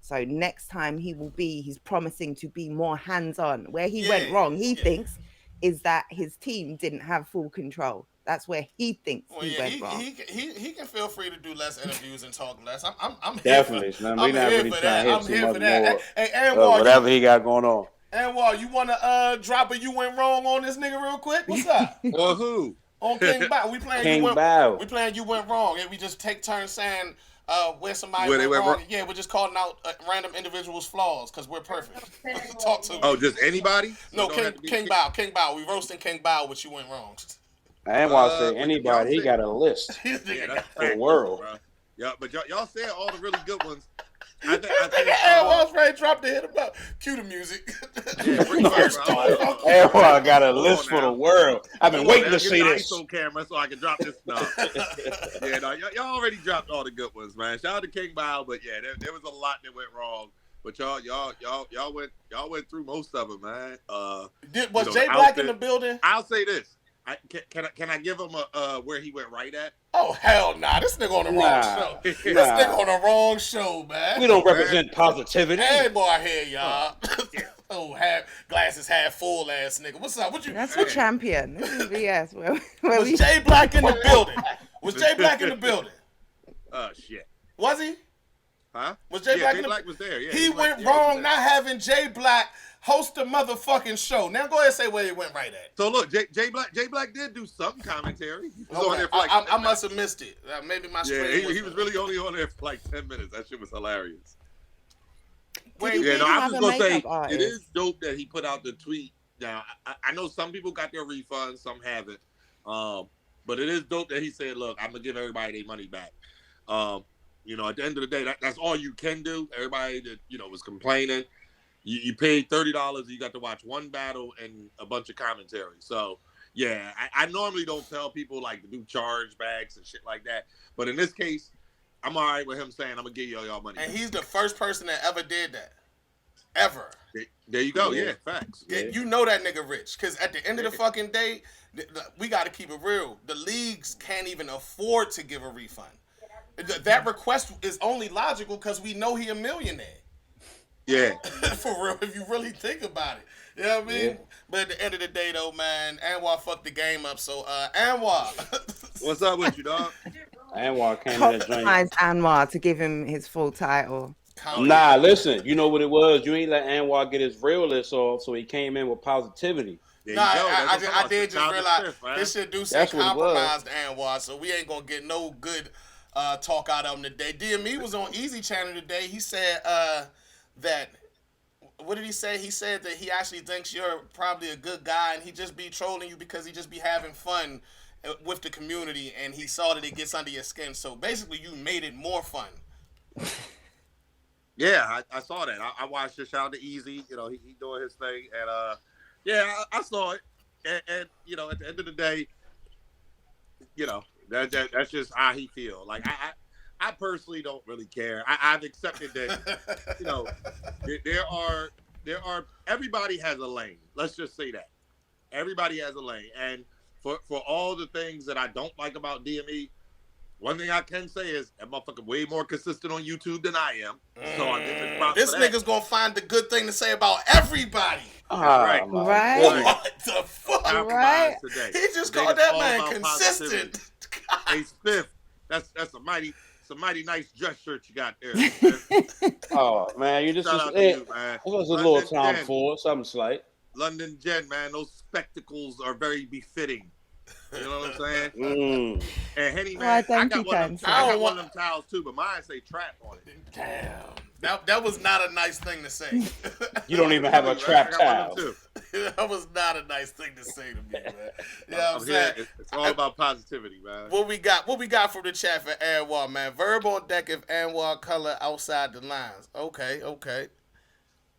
So next time he's promising to be more hands-on. Where he went wrong, he thinks, is that his team didn't have full control. That's where he thinks he went wrong. He can feel free to do less interviews and talk less. I'm Definitely, here man. I'm We're not here really for trying that. to I'm hit too here much for that. more Hey, Anwar, whatever he got going on. Anwar, you want to drop a you went wrong on this nigga real quick? What's up? Or who? On King Bow. We playing King you went Bow. We playing you went wrong. And we just take turns saying where somebody Where they went went wrong. Yeah, we're just calling out random individuals' flaws because we're perfect. Talk to me. Oh, just anybody? No, So it don't have to be King Bow. We roasting King Bow, which you went wrong. I ain't want to say but y'all anybody. He said- got a list This nigga Yeah, got- that's for the fact, world. bro. Yeah, but y'all said all the really good ones. I think Anwar's ready to drop the hit about cue the music. yeah, pretty much, bro. Everyone got a Come on list for the now. world. I've been Come on, waiting now, to get see the this. ISO camera so I can drop this. No. Yeah, no, y'all already dropped all the good ones, man. Shout out to King Bow, but yeah, there was a lot that went wrong. But y'all went through most of them, man. Was Jay Black in the building? I'll say this. Can I give him a where he went right at? Oh hell nah! This nigga on the wrong show. This nigga on the wrong show, man. We don't represent positivity. Hey boy, here y'all. Oh, glasses half full ass nigga. What's up? What you? That's the champion. This is BS. Where Was Jay Black in the building? Was Jay Black in the building? Shit. Was he? Huh? Was Jay Black in the Black was there. Yeah, he went wrong not having Jay Black host the motherfucking show. Now go ahead and say where he went right at. So look, Jay Black did do some commentary. He was on there for like I must have missed it. Maybe my stream. he was really only on there for like 10 minutes. That shit was hilarious. Did he Yeah, no, really I have was a gonna say makeup artist? it is dope that he put out the tweet. Now I know some people got their refunds, some haven't. But it is dope that he said, "Look, I'm gonna give everybody their money back." You know, at the end of the day, that's all you can do. Everybody that was complaining, you paid $30, you got to watch one battle and a bunch of commentary. So yeah, I normally don't tell people like to do chargebacks and shit like that, but in this case, I'm all right with him saying, "I'm gonna give y'all money." And he's the first person that ever did that, ever. There you go. Yeah, facts. Yeah, you know that nigga rich. Because at the end of the fucking day, we got to keep it real. The leagues can't even afford to give a refund. That request is only logical because we know he a millionaire. Yeah. For real, if you really think about it. You know what I mean? Yeah. But at the end of the day, though, man, Anwar fucked the game up. So, Anwar. What's up with you, dog? Anwar came to that joint. Anwar to give him his full title. Nah, listen. You know what it was? You ain't let Anwar get his real list off, so he came in with positivity. I did just realize this shit do say compromised Anwar, so we ain't gonna get no good talk out of him today. DME was on Eazy channel today. He said that. What did he say? He said that he actually thinks you're probably a good guy, and he just be trolling you because he just be having fun with the community, and he saw that it gets under your skin. So basically, you made it more fun. Yeah, I saw that. I watched it. Shout out to Eazy. You know, he doing his thing, and yeah, I saw it. And at the end of the day, that's just how he feel. Like I personally don't really care. I've accepted that. There are everybody has a lane. Let's just say that everybody has a lane, and for all the things that I don't like about DME, One thing I can say is that motherfucker way more consistent on YouTube than I am. So I give him props This for that. nigga's gonna find the good thing to say about everybody. That's Ah, right. my Right. goodness. What the fuck? Right. Compromise today. He just Today called is that all man about consistent. Hey, Spiff, that's a mighty nice dress shirt you got there. Spiff. Oh man, you just Shout out to it you, man. was a little London Tom Jen. Ford, something slight. London Jen, man, those spectacles are very befitting. You know what I'm saying? Mm. And Henny, Why, man, I thank got you, one of them. Kenzie. I got one of them towels too, but mine say trap on it. Damn. That was not a nice thing to say. You don't even have a trap I got one of towel. them too. That was not a nice thing to say to me, man. You know what I'm I'm saying? here. It's all about positivity, man. What we got from the chat for Anwar, man? Verb on deck if Anwar color outside the lines. Okay.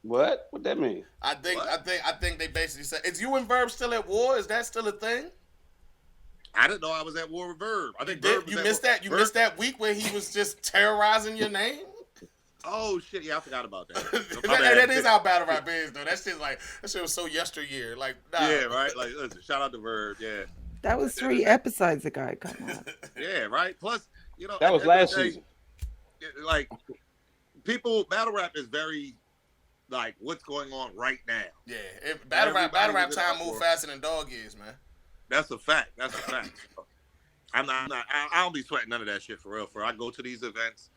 What? What that mean? I think they basically said, is you and Verb still at war? Is that still a thing? I didn't know I was at war with Verb. I think Verb was You at missed war. that? You missed that week where he was just terrorizing your name? Oh shit! Yeah, I forgot about that. that is how battle rap is, though. That shit was so yesteryear. Like, nah. Yeah, right. Like, listen, shout out to Verb. Yeah, That was 3 episodes ago. Come on. yeah, right. Plus, That was last season. Like, battle rap is very like what's going on right now. Yeah, battle rap Everybody's in time an move uproar. faster than dog years, man. That's a fact. I'm not. I don't be sweating none of that shit for real. I go to these events,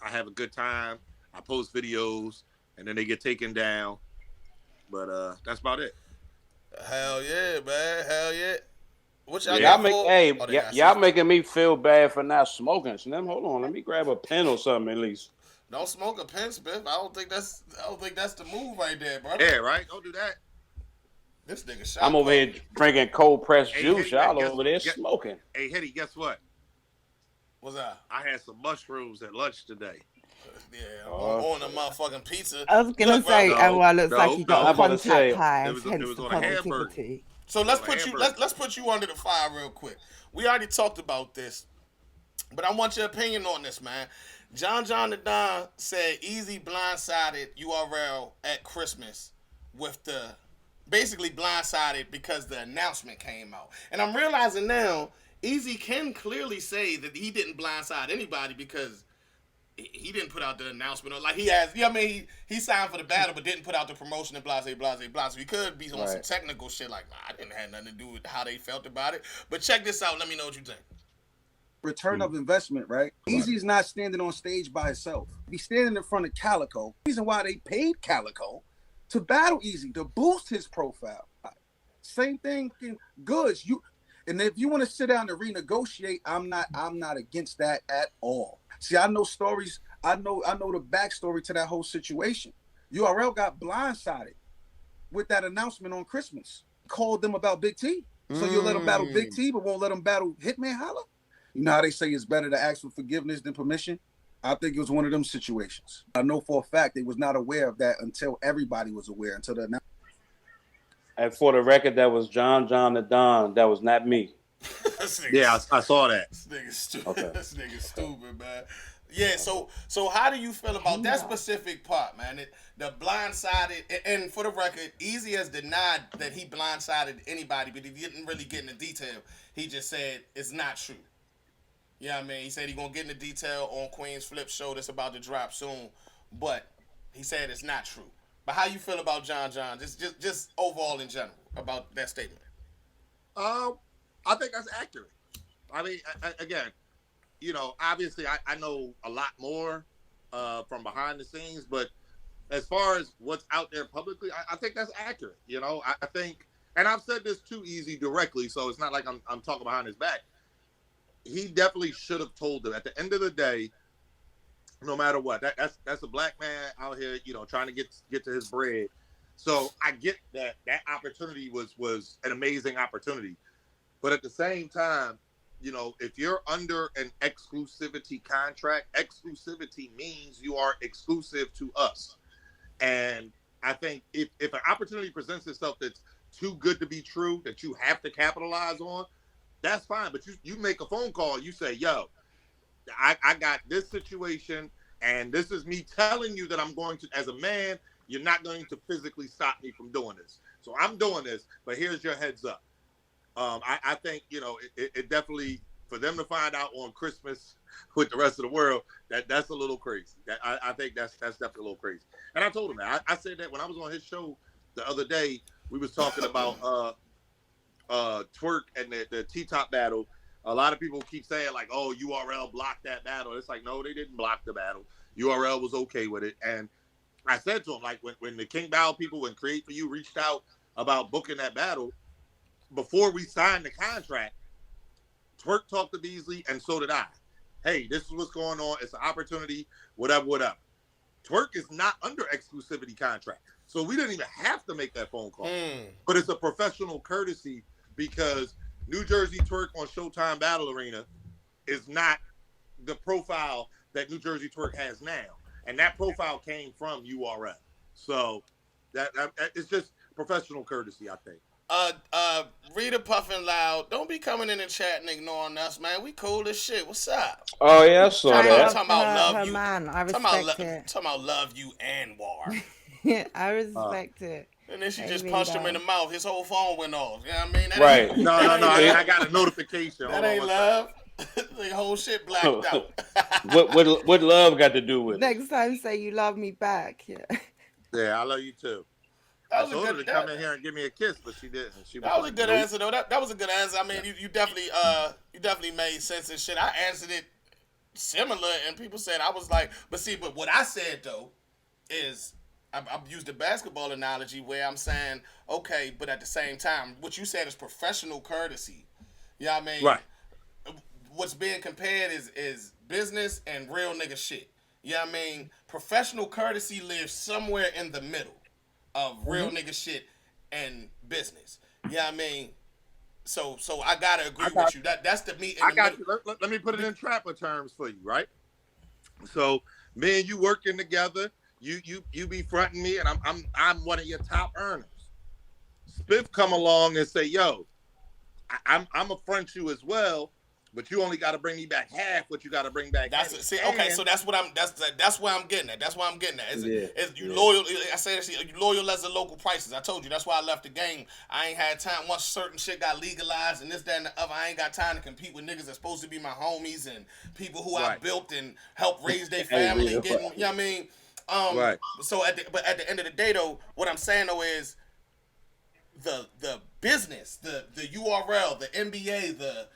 I have a good time, I post videos, and then they get taken down. But that's about it. Hell yeah, man. Hell yeah. What y'all Y'all got make, for? hey, Oh, they got y'all some- making me feel bad for not smoking. Slim, hold on, let me grab a pen or something at least. Don't smoke a pen, Spiff. I don't think that's the move right there, bro. Yeah, right. Don't do that. This nigga shot. I'm over here drinking cold pressed Hey, juice. hey, Y'all guess- over there guess- smoking. Hey, Hetty, guess what? What's that? I had some mushrooms at lunch today. Yeah, Oh, on the motherfucking pizza. I was gonna Look, bro, say, no, Anwar looks like he no, got I'm a about to contact say, high, it was hence on the a hamburger. positivity. So let's On put you hamburger. let's put you under the fire real quick. We already talked about this, but I want your opinion on this, man. John the Don said Eazy blindsided URL at Christmas with the basically blindsided because the announcement came out. And I'm realizing now Eazy can clearly say that he didn't blindside anybody because he didn't put out the announcement. Or like he has, I mean, he signed for the battle but didn't put out the promotion and blah. So he could be on some Right. technical shit like, nah, I didn't have nothing to do with how they felt about it. But check this out. Let me know what you think. Return of investment, right? Eazy's not standing on stage by himself. He's standing in front of Calico. Reason why they paid Calico to battle Eazy, to boost his profile. Same thing in Goods. And if you want to sit down and renegotiate, I'm not against that at all. See, I know stories, I know the backstory to that whole situation. URL got blindsided with that announcement on Christmas. Called them about Big T. So you'll let them battle Big T, but won't let them battle Hitman Holla? You know how they say it's better to ask for forgiveness than permission? I think it was one of them situations. I know for a fact they was not aware of that until everybody was aware, until the announcement. And for the record, that was John the Don. That was not me. Yeah, I saw that. This nigga's stupid. Okay. This nigga's stupid, man. Yeah, so how do you feel about that specific part, man? The blindsided, and for the record, Eazy has denied that he blindsided anybody, but he didn't really get into detail. He just said it's not true. You know what I mean? He said he's gonna get into detail on Queen's Flip show that's about to drop soon, but he said it's not true. But how you feel about John? Just overall in general about that statement? I think that's accurate. I mean, again, obviously I know a lot more from behind the scenes, but as far as what's out there publicly, I think that's accurate. I think, and I've said this to Eazy directly, so it's not like I'm talking behind his back. He definitely should have told them. At the end of the day, no matter what, that's a black man out here, trying to get to his bread. So I get that opportunity was an amazing opportunity, but at the same time, if you're under an exclusivity contract, exclusivity means you are exclusive to us. And I think if an opportunity presents itself that's too good to be true, that you have to capitalize on, that's fine. But you make a phone call, you say, yo, I got this situation, and this is me telling you that I'm going to, as a man, you're not going to physically stop me from doing this. So I'm doing this, but here's your heads up. I think, it definitely, for them to find out on Christmas with the rest of the world, that's a little crazy. I think that's definitely a little crazy. And I told him that. I said that when I was on his show the other day. We was talking about Twerk and the T-Top battle. A lot of people keep saying like, "Oh, URL blocked that battle." It's like, no, they didn't block the battle. URL was okay with it. And I said to him, like, when the King Battle people, when Create For You reached out about booking that battle, before we signed the contract, Twerk talked to Beasley, and so did I. Hey, this is what's going on. It's an opportunity, whatever. Twerk is not under exclusivity contract. So we didn't even have to make that phone call. But it's a professional courtesy because New Jersey Twerk on Showtime Battle Arena is not the profile that New Jersey Twerk has now. And that profile came from URL. So that it's just professional courtesy, I think. Rita Puffin Loud, don't be coming in the chat and ignoring us, man. We cool as shit. What's up? Oh yeah, I saw Trying that. to Talking about love her you. man. I Talking respect it. talking about love you and war. I respect it. And then she just Amen, punched him in the mouth. His whole phone went off. You know what I mean? That Right. ain't- No. I got a notification. That ain't love. The whole shit blacked out. What love got to do with it? Next time, say you love me back. Yeah. Yeah, I love you too. That I was a told her good. to come in here and give me a kiss, but she didn't. That was a good nope. answer though. That was a good answer. I mean, you definitely made sense and shit. I answered it similar, and people said I was like, but what I said though is I used the basketball analogy where I'm saying, okay, but at the same time, what you said is professional courtesy. You know what I mean? Right. What's being compared is business and real nigga shit. You know what I mean? Professional courtesy lives somewhere in the middle of real nigga shit and business. You know what I mean? So I gotta agree with you. That's the meat in the got middle. you. Let me put it in trapper terms for you, right? So me and you working together, you be fronting me, and I'm one of your top earners. Spiff come along and say, yo, I'm a front you as well, but you only got to bring me back half what you got to bring back. So that's what that's where I'm getting at. That's why I'm getting at. Loyal. I say this, you loyal as the local prices. I told you that's why I left the game. I ain't had time once certain shit got legalized and this, that, and the other. I ain't got time to compete with niggas that's supposed to be my homies and people who I built and helped raise their family. You know what I mean? Right. So at the end of the day though, what I'm saying though is the business, the URL, the NBA, the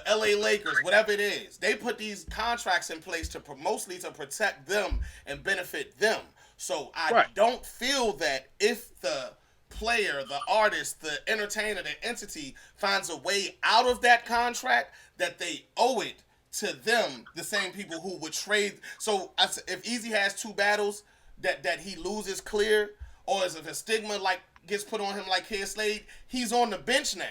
LA Lakers, whatever it is, they put these contracts in place to mostly to protect them and benefit them. So I don't feel that if the player, the artist, the entertainer, the entity finds a way out of that contract, that they owe it to them, the same people who would trade. So if Eazy has two battles that he loses clear, or if a stigma like gets put on him like Kid Slade, he's on the bench now.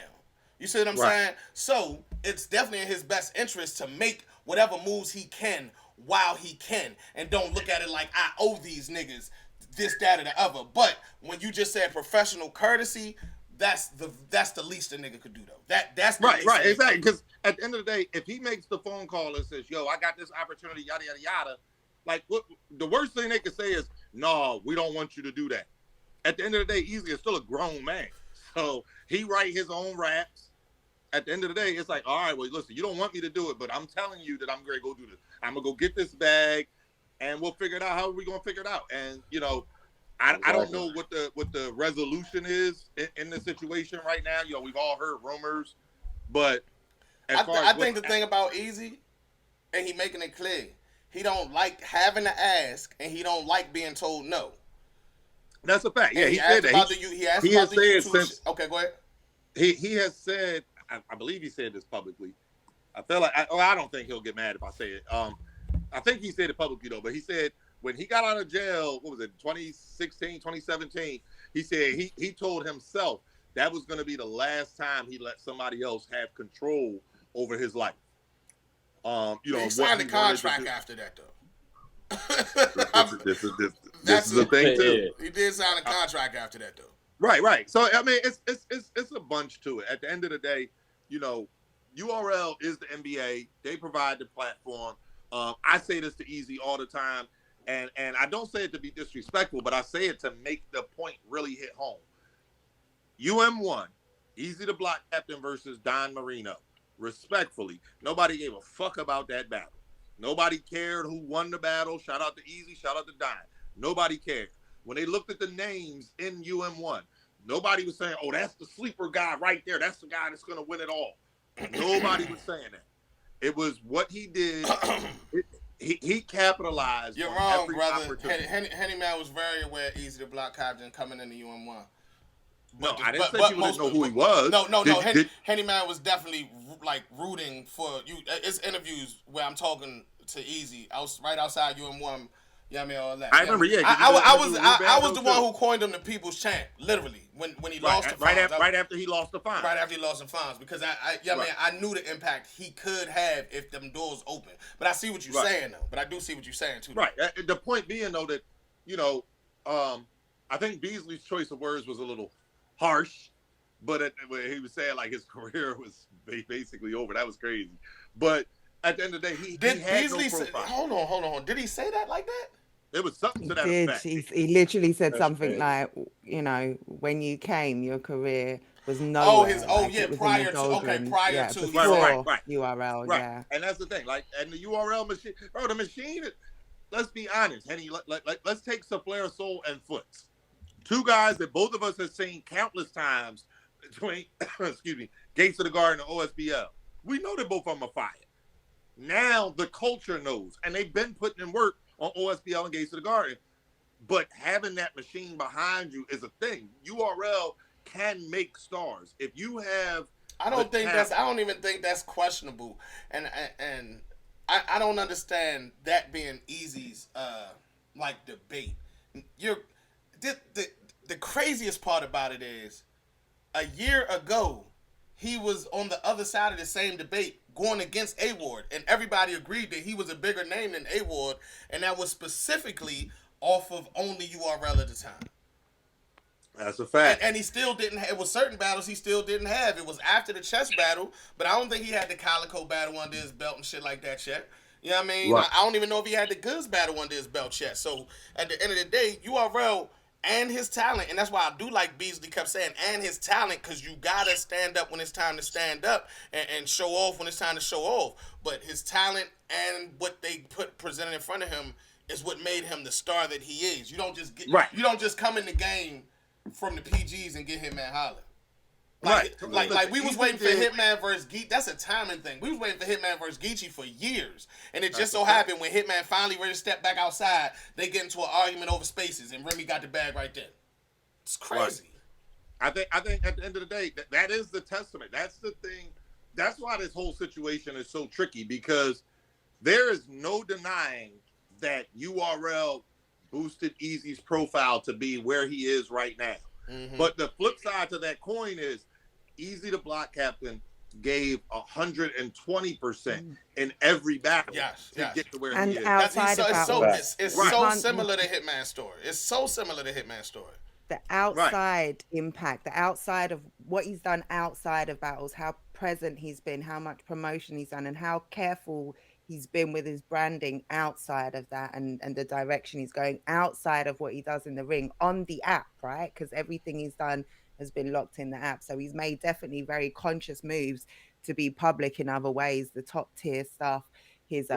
You see what I'm saying? So it's definitely in his best interest to make whatever moves he can while he can, and don't look at it like I owe these niggas this, that, or the other. But when you just said professional courtesy, that's the least a nigga could do though. That's the least exactly. Because at the end of the day, if he makes the phone call and says, "Yo, I got this opportunity," yada yada yada, like what the worst thing they could say is, "No, we don't want you to do that." At the end of the day, Eazy is still a grown man, so he write his own raps. At the end of the day, it's like, all right, well, listen, you don't want me to do it, but I'm telling you that I'm going to go do this. I'm going to go get this bag, and we'll figure it out. How are we going to figure it out? And, you know, I don't know what the resolution is in the situation right now. You know, we've all heard rumors, but I think the thing about Eazy, and he making it clear, he don't like having to ask, and he don't like being told no. That's a fact. Yeah, he said that. He has said since. Okay, go ahead. He has said. I believe he said this publicly. I feel like I don't think he'll get mad if I say it. I think he said it publicly though. But he said when he got out of jail, what was it, 2016, 2017? He said he told himself that was going to be the last time he let somebody else have control over his life. He signed a contract after that though. This is the thing too. He did sign a contract after that though. Right. So I mean, it's a bunch to it. At the end of the day, you know, URL is the NBA. They provide the platform. I say this to Eazy all the time, and I don't say it to be disrespectful, but I say it to make the point really hit home. UM1, Eazy the Block Captain versus Don Marino. respectfully, nobody gave a fuck about that battle. Nobody cared who won the battle. Shout out to Eazy, shout out to Dime. Nobody cared. When they looked at the names in UM1, nobody was saying, oh, that's the sleeper guy right there. That's the guy that's going to win it all. Nobody was saying that. It was what he did. He capitalized. You're on wrong, every brother. Henny Man was very aware of Eazy the Block Captain coming into UM1. No, I didn't say people didn't know who he was. No. Henny Man was definitely like rooting for you. It's interviews where I'm talking to Eazy. I was right outside UM1. Yeah, I mean all that. I remember. Yeah, I was the one who coined him the People's Champ. Literally, when he lost the Fonz. Right after he lost the Fonz. Right after he lost the Fonz, because I knew the impact he could have if them doors open. But I see what you're saying though. But I do see what you're saying too. Right. The point being though that I think Beasley's choice of words was a little harsh, but he was saying like his career was basically over. That was crazy. But at the end of the day, he had Beasley no profile. Hold on. Did he say that like that? It was something to that effect. He literally said That's something crazy. like, when you came, your career was nowhere. Prior to before right. URL, Right. yeah. And that's the thing, like, and the URL machine, bro, the machine. Let's be honest, Henny. Let's take Saflare Soul and Foots, two guys that both of us have seen countless times between, excuse me, Gates of the Garden and OSBL. We know that both of them are fire. Now the culture knows, and they've been putting in work on OSBL and Gates of the Garden. But having that machine behind you is a thing. URL can make stars. If you have, I don't even think that's questionable. And I don't understand that being Eazy's like debate. The craziest part about it is a year ago he was on the other side of the same debate going against A-Ward, and everybody agreed that he was a bigger name than A-Ward, and that was specifically off of only URL at the time. that's a fact. And he still didn't have, it was certain battles he still didn't have. It was after the chess battle, but I don't think he had the Calico battle under his belt and shit like that yet. You know what I mean? Right. I don't even know if he had the Goods battle under his belt yet. So at the end of the day, URL and his talent, and that's why I do like Beasley kept saying, and his talent, because you gotta stand up when it's time to stand up and show off when it's time to show off. But his talent and what they presented in front of him is what made him the star that he is. You don't just get You don't just come in the game from the PGs and get Hitman holler. Like we was waiting for Hitman versus Geechee. That's a timing thing. We was waiting for Hitman versus Geechee for years, and it just so happened when Hitman finally ready to step back outside, they get into an argument over spaces, and Remy got the bag right then. It's crazy. Right. I think at the end of the day, that is the testament. That's the thing. That's why this whole situation is so tricky, because there is no denying that URL boosted Eazy's profile to be where he is right now. Mm-hmm. But the flip side to that coin is Eazy the Block Captain gave 120% in every battle to get to where he is. It's so similar to Hitman's story. It's so similar to Hitman's story. The outside impact, the outside of what he's done outside of battles, how present he's been, how much promotion he's done, and how careful he's been with his branding outside of that, and the direction he's going outside of what he does in the ring on the app, right? Because everything he's done has been locked in the app. So he's made definitely very conscious moves to be public in other ways, the top tier stuff, his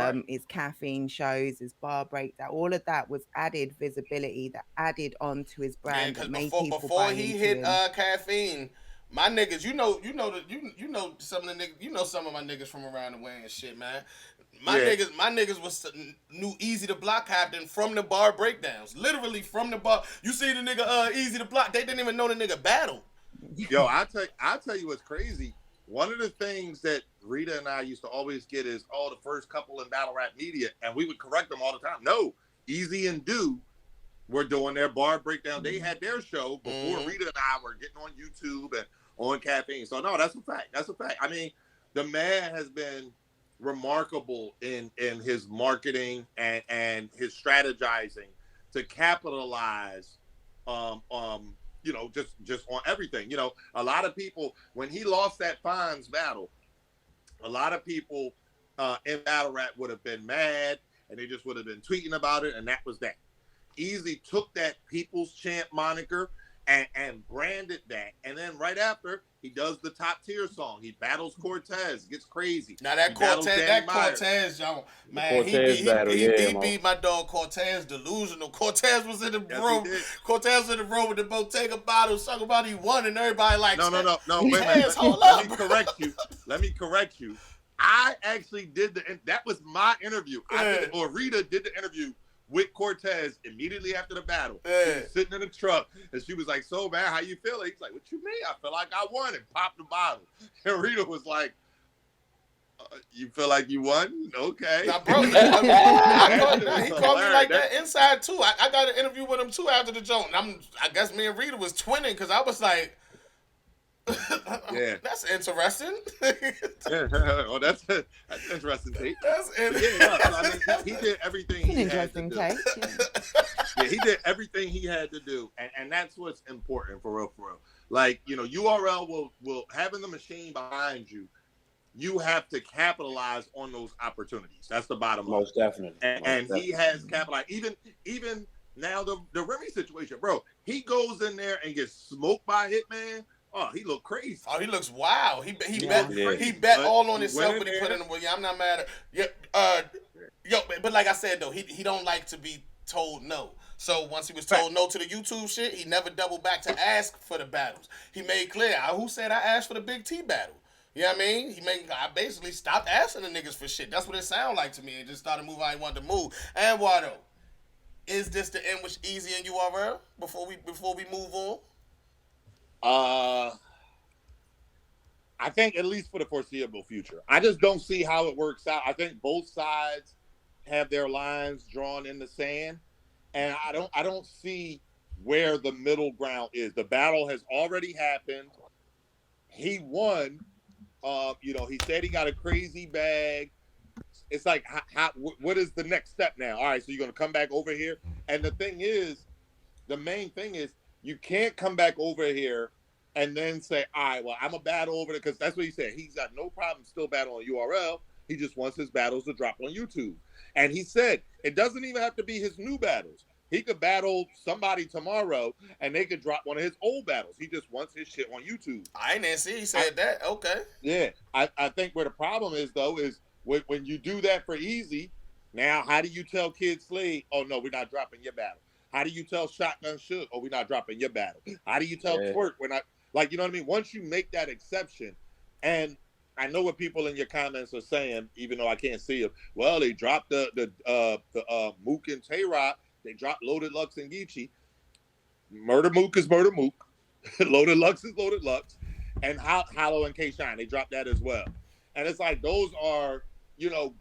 caffeine shows, his bar breakdown, all of that was added visibility that added on to his brand. Yeah, because before he hit caffeine, my niggas, you know some of the niggas, some of my niggas from around the way and shit, man. My niggas knew Eazy the Block Captain from the bar breakdowns. Literally from the bar. You see the nigga Eazy the Block, they didn't even know the nigga battle. Yo, I'll tell you what's crazy. One of the things that Rita and I used to always get is, the first couple in battle rap media, and we would correct them all the time. No, Eazy and Do were doing their bar breakdown. They had their show before Rita and I were getting on YouTube and on caffeine. So no, that's a fact. That's a fact. I mean, the man has been remarkable in his marketing and his strategizing to capitalize just on everything. A lot of people, when he lost that Fonz battle, a lot of people in battle rap would have been mad, and they just would have been tweeting about it, and that was that. Eazy took that People's Champ moniker and branded that. And then right after, he does the top tier song. He battles Cortez, gets crazy. Now that Cortez, yo, man, Cortez battle, he man. beat my dog Cortez delusional. Cortez was in the Yes, room. he did. Cortez was in the room with the Bottega bottle, talking about he won, and everybody like, No. Wait a minute. Hold Let up. me correct you. Let me correct you. I actually did that was my interview. Rita did the interview with Cortez immediately after the battle. Yeah. He was sitting in the truck, and she was like, "So, man, how you feeling?" He's like, "What you mean? I feel like I won," and popped the bottle. And Rita was like, "You feel like you won? Okay." Now, bro, he called me like that inside too. I got an interview with him too after the joke. I guess me and Rita was twinning because I was like, yeah, that's interesting. well, that's interesting, Tate. That's interesting. Yeah, so, I mean, he did everything he had to do. Take. Yeah, he did everything he had to do, and that's what's important for real. Like, URL will having the machine behind you. You have to capitalize on those opportunities. That's the bottom line. Most definitely. And he has capitalized. Even now, the Remy situation, bro. He goes in there and gets smoked by Hitman. Oh, he looked crazy. Oh, he looks wild. He crazy, bet but all on he himself, went but he in put there. in the well. Yeah, I'm not mad at. Yeah, but like I said though, he don't like to be told no. So once he was told no to the YouTube shit, he never doubled back to ask for the battles. He made clear, who said I asked for the Big T battle? You know what I mean? I basically stopped asking the niggas for shit. That's what it sounded like to me, and just started moving how he wanted to move. And Wado, is this the end with Eazy and URL before we move on? I think at least for the foreseeable future. I just don't see how it works out. I think both sides have their lines drawn in the sand, and I don't see where the middle ground is. The battle has already happened. He won. He said he got a crazy bag. It's like, what is the next step now? All right, so you're gonna come back over here, and the main thing is, you can't come back over here and then say, all right, well, I'm a battle over there, because that's what he said. He's got no problem still battling URL. He just wants his battles to drop on YouTube. And he said it doesn't even have to be his new battles. He could battle somebody tomorrow, and they could drop one of his old battles. He just wants his shit on YouTube. I didn't see he said that. Okay. Yeah. I think where the problem is, though, is when you do that for Eazy, now how do you tell Kid Slade, oh, no, we're not dropping your battle? How do you tell Shotgun Shook, oh, we're not dropping your battle? How do you tell Twerk, we're not? Like, you know what I mean? Once you make that exception, and I know what people in your comments are saying, even though I can't see them. Well, they dropped the Mook and Tay-Rod. They dropped Loaded Lux and Geechee. Murder Mook is Murder Mook. Loaded Lux is Loaded Lux. And Hollow and K-Shine, they dropped that as well. And it's like, those are,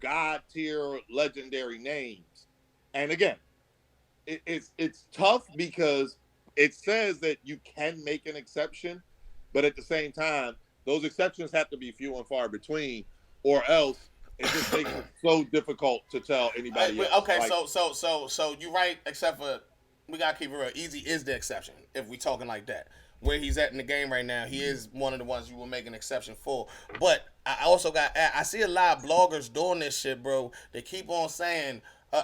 God tier legendary names. And again, it's tough because it says that you can make an exception, but at the same time, those exceptions have to be few and far between, or else it just makes it so difficult to tell anybody else. Okay, so you're right, except for we gotta keep it real. Eazy is the exception if we talking like that. Where he's at in the game right now, he is one of the ones you will make an exception for. But I also I see a lot of bloggers doing this shit, bro. They keep on saying.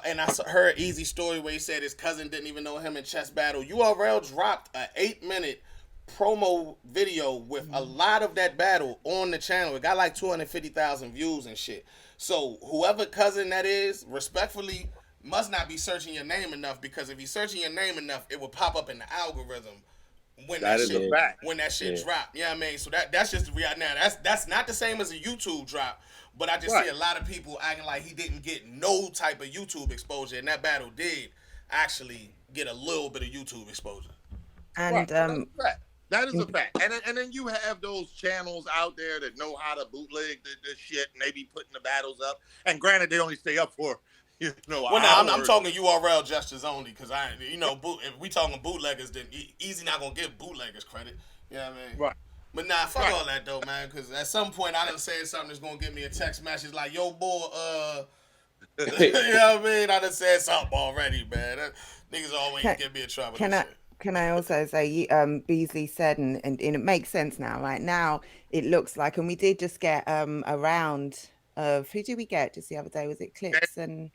And I heard Eazy story where he said his cousin didn't even know him in chess battle. URL dropped an 8-minute promo video with a lot of that battle on the channel. It got like 250,000 views and shit. So whoever cousin that is, respectfully, must not be searching your name enough, because if he's searching your name enough, it will pop up in the algorithm when that shit drop. You know what I mean? So that's just the reality. Now that's not the same as a YouTube drop. But I just see a lot of people acting like he didn't get no type of YouTube exposure, and that battle did actually get a little bit of YouTube exposure. And that is a fact. And then you have those channels out there that know how to bootleg this shit, and they be putting the battles up. And granted, they only stay up for Well, no, I'm talking URL gestures only, because if we talking bootleggers, then Eazy not gonna give bootleggers credit. You know what I mean? Right. But nah, fuck all that though, man. Because at some point I done said something that's gonna give me a text message like, "Yo, boy, you know what I mean?" I done said something already, man. Niggas always get me in trouble. Can I also say, Beasley said, and it makes sense now. Right now, it looks like, and we did just get a round of, who did we get just the other day? Was it Clips and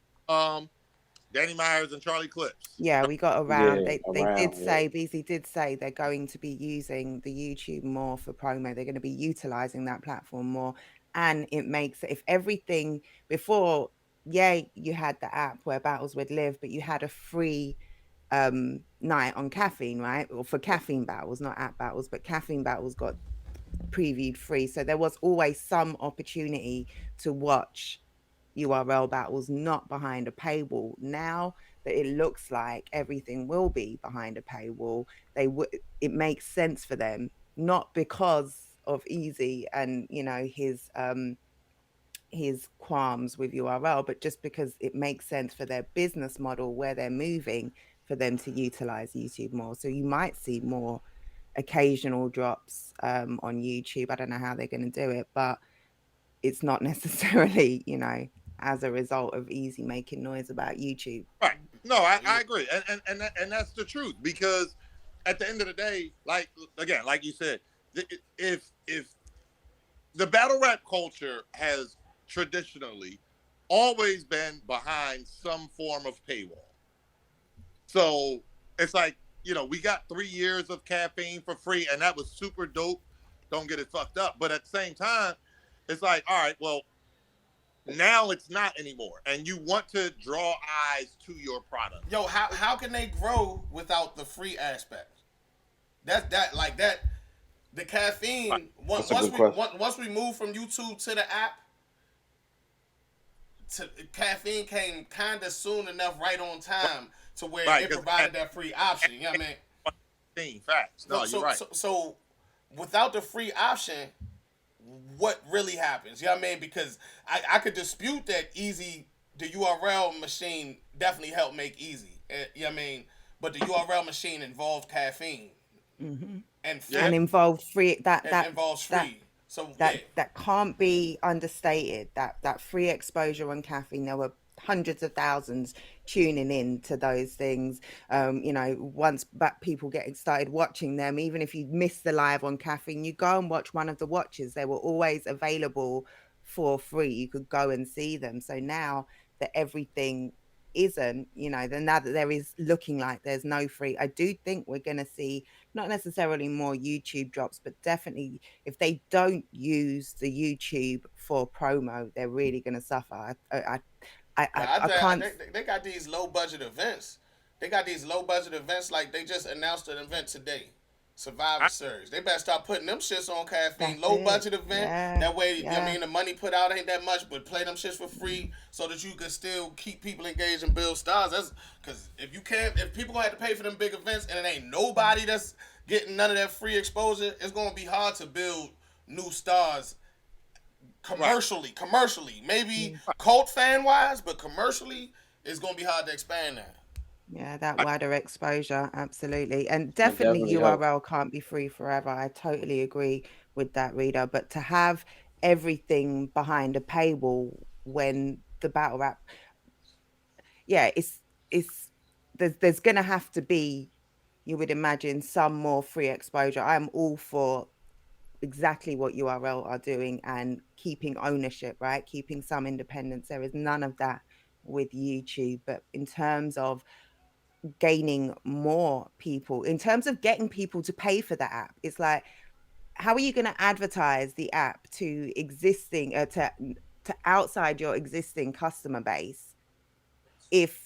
Danny Myers and Charlie Clips. Yeah, we got around. Yeah, They did around. Yeah. say, Beasley did say they're going to be using the YouTube more for promo. They're going to be utilizing that platform more. And it makes, if everything before, yeah, you had the app where battles would live, but you had a free night on caffeine, right? Or for caffeine battles, not app battles, but caffeine battles got previewed free. So there was always some opportunity to watch URL battles not behind a paywall. Now that it looks like everything will be behind a paywall, it makes sense for them, not because of Eazy and his qualms with URL, but just because it makes sense for their business model where they're moving for them to utilize YouTube more. So you might see more occasional drops on YouTube. I don't know how they're going to do it, but it's not necessarily, as a result of Eazy making noise about YouTube. Right. No, I agree. And that's the truth, because at the end of the day, like you said, if the battle rap culture has traditionally always been behind some form of paywall. So it's like, we got 3 years of caffeine for free, and that was super dope. Don't get it fucked up. But at the same time, it's like, all right, well, now it's not anymore, and you want to draw eyes to your product. Yo, how can they grow without the free aspect? The caffeine. Once we move from YouTube to the app, caffeine came kind of soon enough, right on time, to where it provided that free option. You know what I mean? Facts. No, you're right. So without the free option, what really happens? You know what I mean? Because I could dispute that Eazy, the URL machine, definitely helped make Eazy. You know what I mean? But the URL machine involved caffeine. Mm-hmm. And involved free. That involves free. So that can't be understated. That free exposure on caffeine. There were hundreds of thousands tuning in to those things. Once people get started watching them, even if you miss the live on caffeine, you go and watch one of the watches. They were always available for free. You could go and see them. So now that everything isn't, then now that there is looking like there's no free, I do think we're going to see not necessarily more YouTube drops, but definitely if they don't use the YouTube for promo, they're really going to suffer. I can't. They got these low budget events. Like they just announced an event today. Survivor Series. They better start putting them shits on caffeine. Low budget event. Yeah, that way, the money put out ain't that much, but play them shits for free so that you can still keep people engaged and build stars. That's because if people gonna have to pay for them big events and it ain't nobody that's getting none of that free exposure, it's gonna be hard to build new stars commercially. Maybe cult fan wise, but commercially, it's gonna be hard to expand that. Yeah, that wider exposure, absolutely. And definitely URL can't be free forever. I totally agree with that, Reader. But to have everything behind a paywall when the battle rap, there's gonna have to be, you would imagine, some more free exposure. I'm all for exactly what URL are doing and keeping ownership, right? Keeping some independence. There is none of that with YouTube. But in terms of gaining more people, in terms of getting people to pay for the app, it's like, how are you going to advertise the app to existing to outside your existing customer base if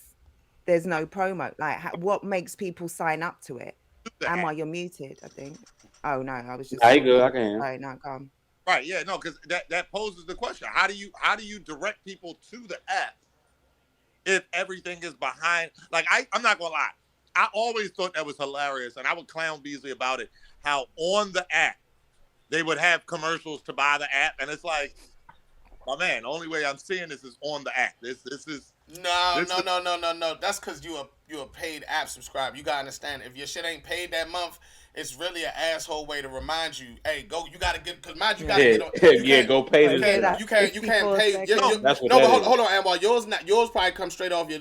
there's no promo? Like, what makes people sign up to it? You're muted, I think. Oh no, I was just. I good. I can. Right, no, come. Right, yeah, no, because that poses the question: how do you direct people to the app if everything is behind? Like, I'm not gonna lie, I always thought that was hilarious, and I would clown Beasley about it. How on the app they would have commercials to buy the app, and it's like, my man, the only way I'm seeing this is on the app. This is no. That's because you a paid app subscriber. You gotta understand, if your shit ain't paid that month, it's really an asshole way to remind you, hey, go. You gotta get, because mind you gotta get on. Go pay this. You can't pay. That's what hold on, Amwar. Yours probably comes straight off your.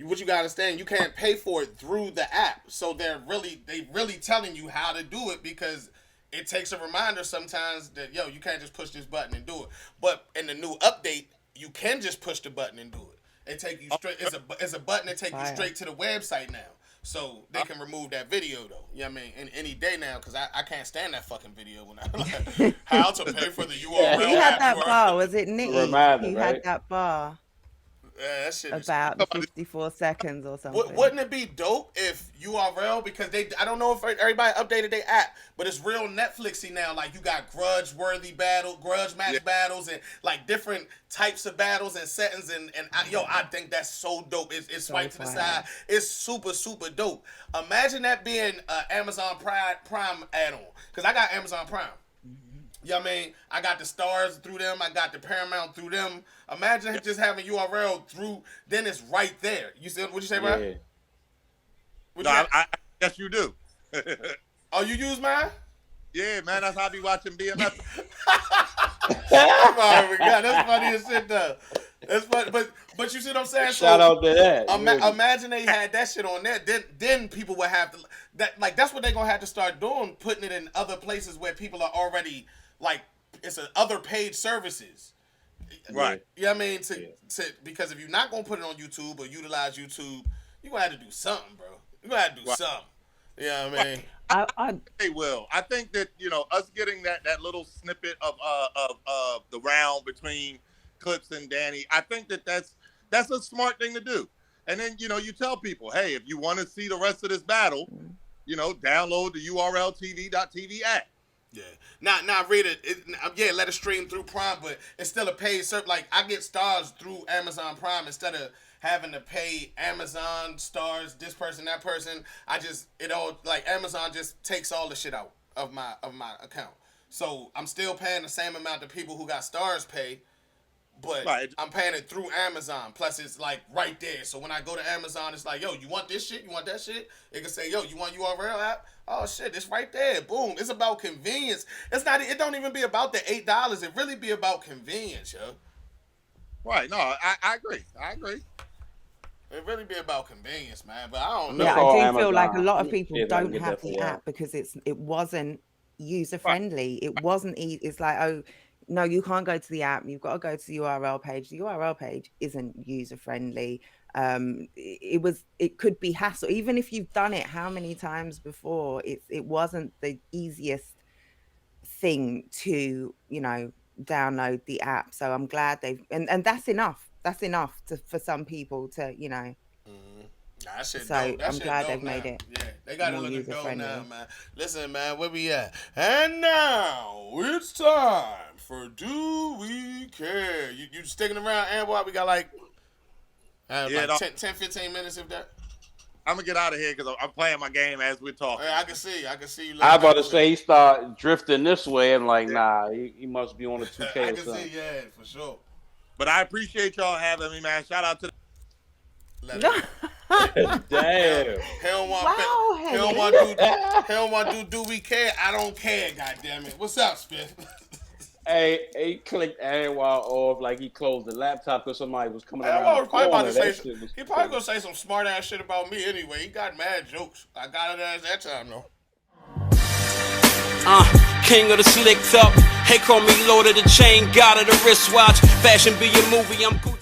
What you gotta understand, you can't pay for it through the app. So they really telling you how to do it, because it takes a reminder sometimes that, you can't just push this button and do it. But in the new update, you can just push the button and do it. It take you straight. It's a button that take you straight to the website now. So they can remove that video though. You know what I mean? And any day now, because I can't stand that fucking video when I like how to pay for the URL. He had that bar, was it Nicky? He had that bar. Yeah, that shit about the 54 seconds or something. Wouldn't it be dope if URL, because I don't know if everybody updated their app, but it's real Netflixy now. Like you got grudge match battles, and like different types of battles and settings. And I think that's so dope. It's swipe to the side. It's super, super dope. Imagine that being an Amazon Prime add-on, because I got Amazon Prime. You know what I mean? I got the Stars through them. I got the Paramount through them. Imagine just having URL through, then it's right there. You see what you say, Brian? Yeah. No, I guess you do. Oh, you use mine? Yeah, man. That's how I be watching BMF. Oh my God, that's funny as shit, though. That's funny, but you see what I'm saying? Shout out to that. Imagine they had that shit on there. Then people would have to that's what they're gonna have to start doing, putting it in other places where people are already like it's other paid services. Right. You know what I mean? Because if you're not gonna put it on YouTube or utilize YouTube, you're gonna have to do something, bro. You're gonna have to do something. You know what I mean? They will. I think that, us getting that little snippet of the round between Clips and Danny, I think that's a smart thing to do. And then, you tell people, hey, if you want to see the rest of this battle, download the urltv.tv app. Yeah. Now read it. Let it stream through Prime, but it's still a paid service. Like I get Stars through Amazon Prime instead of having to pay Amazon Stars, this person, that person. Amazon just takes all the shit out of my account. So I'm still paying the same amount that people who got Stars pay, but I'm paying it through Amazon. Plus it's like right there. So when I go to Amazon, it's like, yo, you want this shit? You want that shit? It can say, yo, you want URL app? Oh shit, it's right there. Boom. It's about convenience. It don't even be about the $8. It really be about convenience, yo. Right. No, I agree. It really be about convenience, man. But I don't know. Yeah, I do feel like a lot of people don't have the app because it wasn't user friendly. It wasn't it's like, oh no, you can't go to the app. You've got to go to the URL page. The URL page isn't user friendly. It could be hassle. Even if you've done it how many times before, it wasn't the easiest thing to, download the app. So I'm glad and that's enough. That's enough for some people to, That shit so dope. I'm glad they've made it. Yeah, they got it looking dope now, man. Listen, man, where we at? And now it's time for Do We Care? You sticking around, Amber? We got like 10, 15 minutes if that. I'm gonna get out of here because I'm playing my game as we're talking. Hey, I can see you. I was about to say he started drifting this way. I'm like, nah, he must be on the 2K I or can something. see, yeah, for sure. But I appreciate y'all having me, man. Shout out to Damn. He don't want to do We Care. I don't care, goddammit. What's up, Spiff? Hey, he clicked Anwar off like he closed the laptop because somebody was coming around. He probably gonna say some smart ass shit about me anyway. He got mad jokes. I got it as that time though. King of the slick top. Hey, call me Lord of the Chain, God of the wristwatch. Fashion be your movie, I'm Gucci.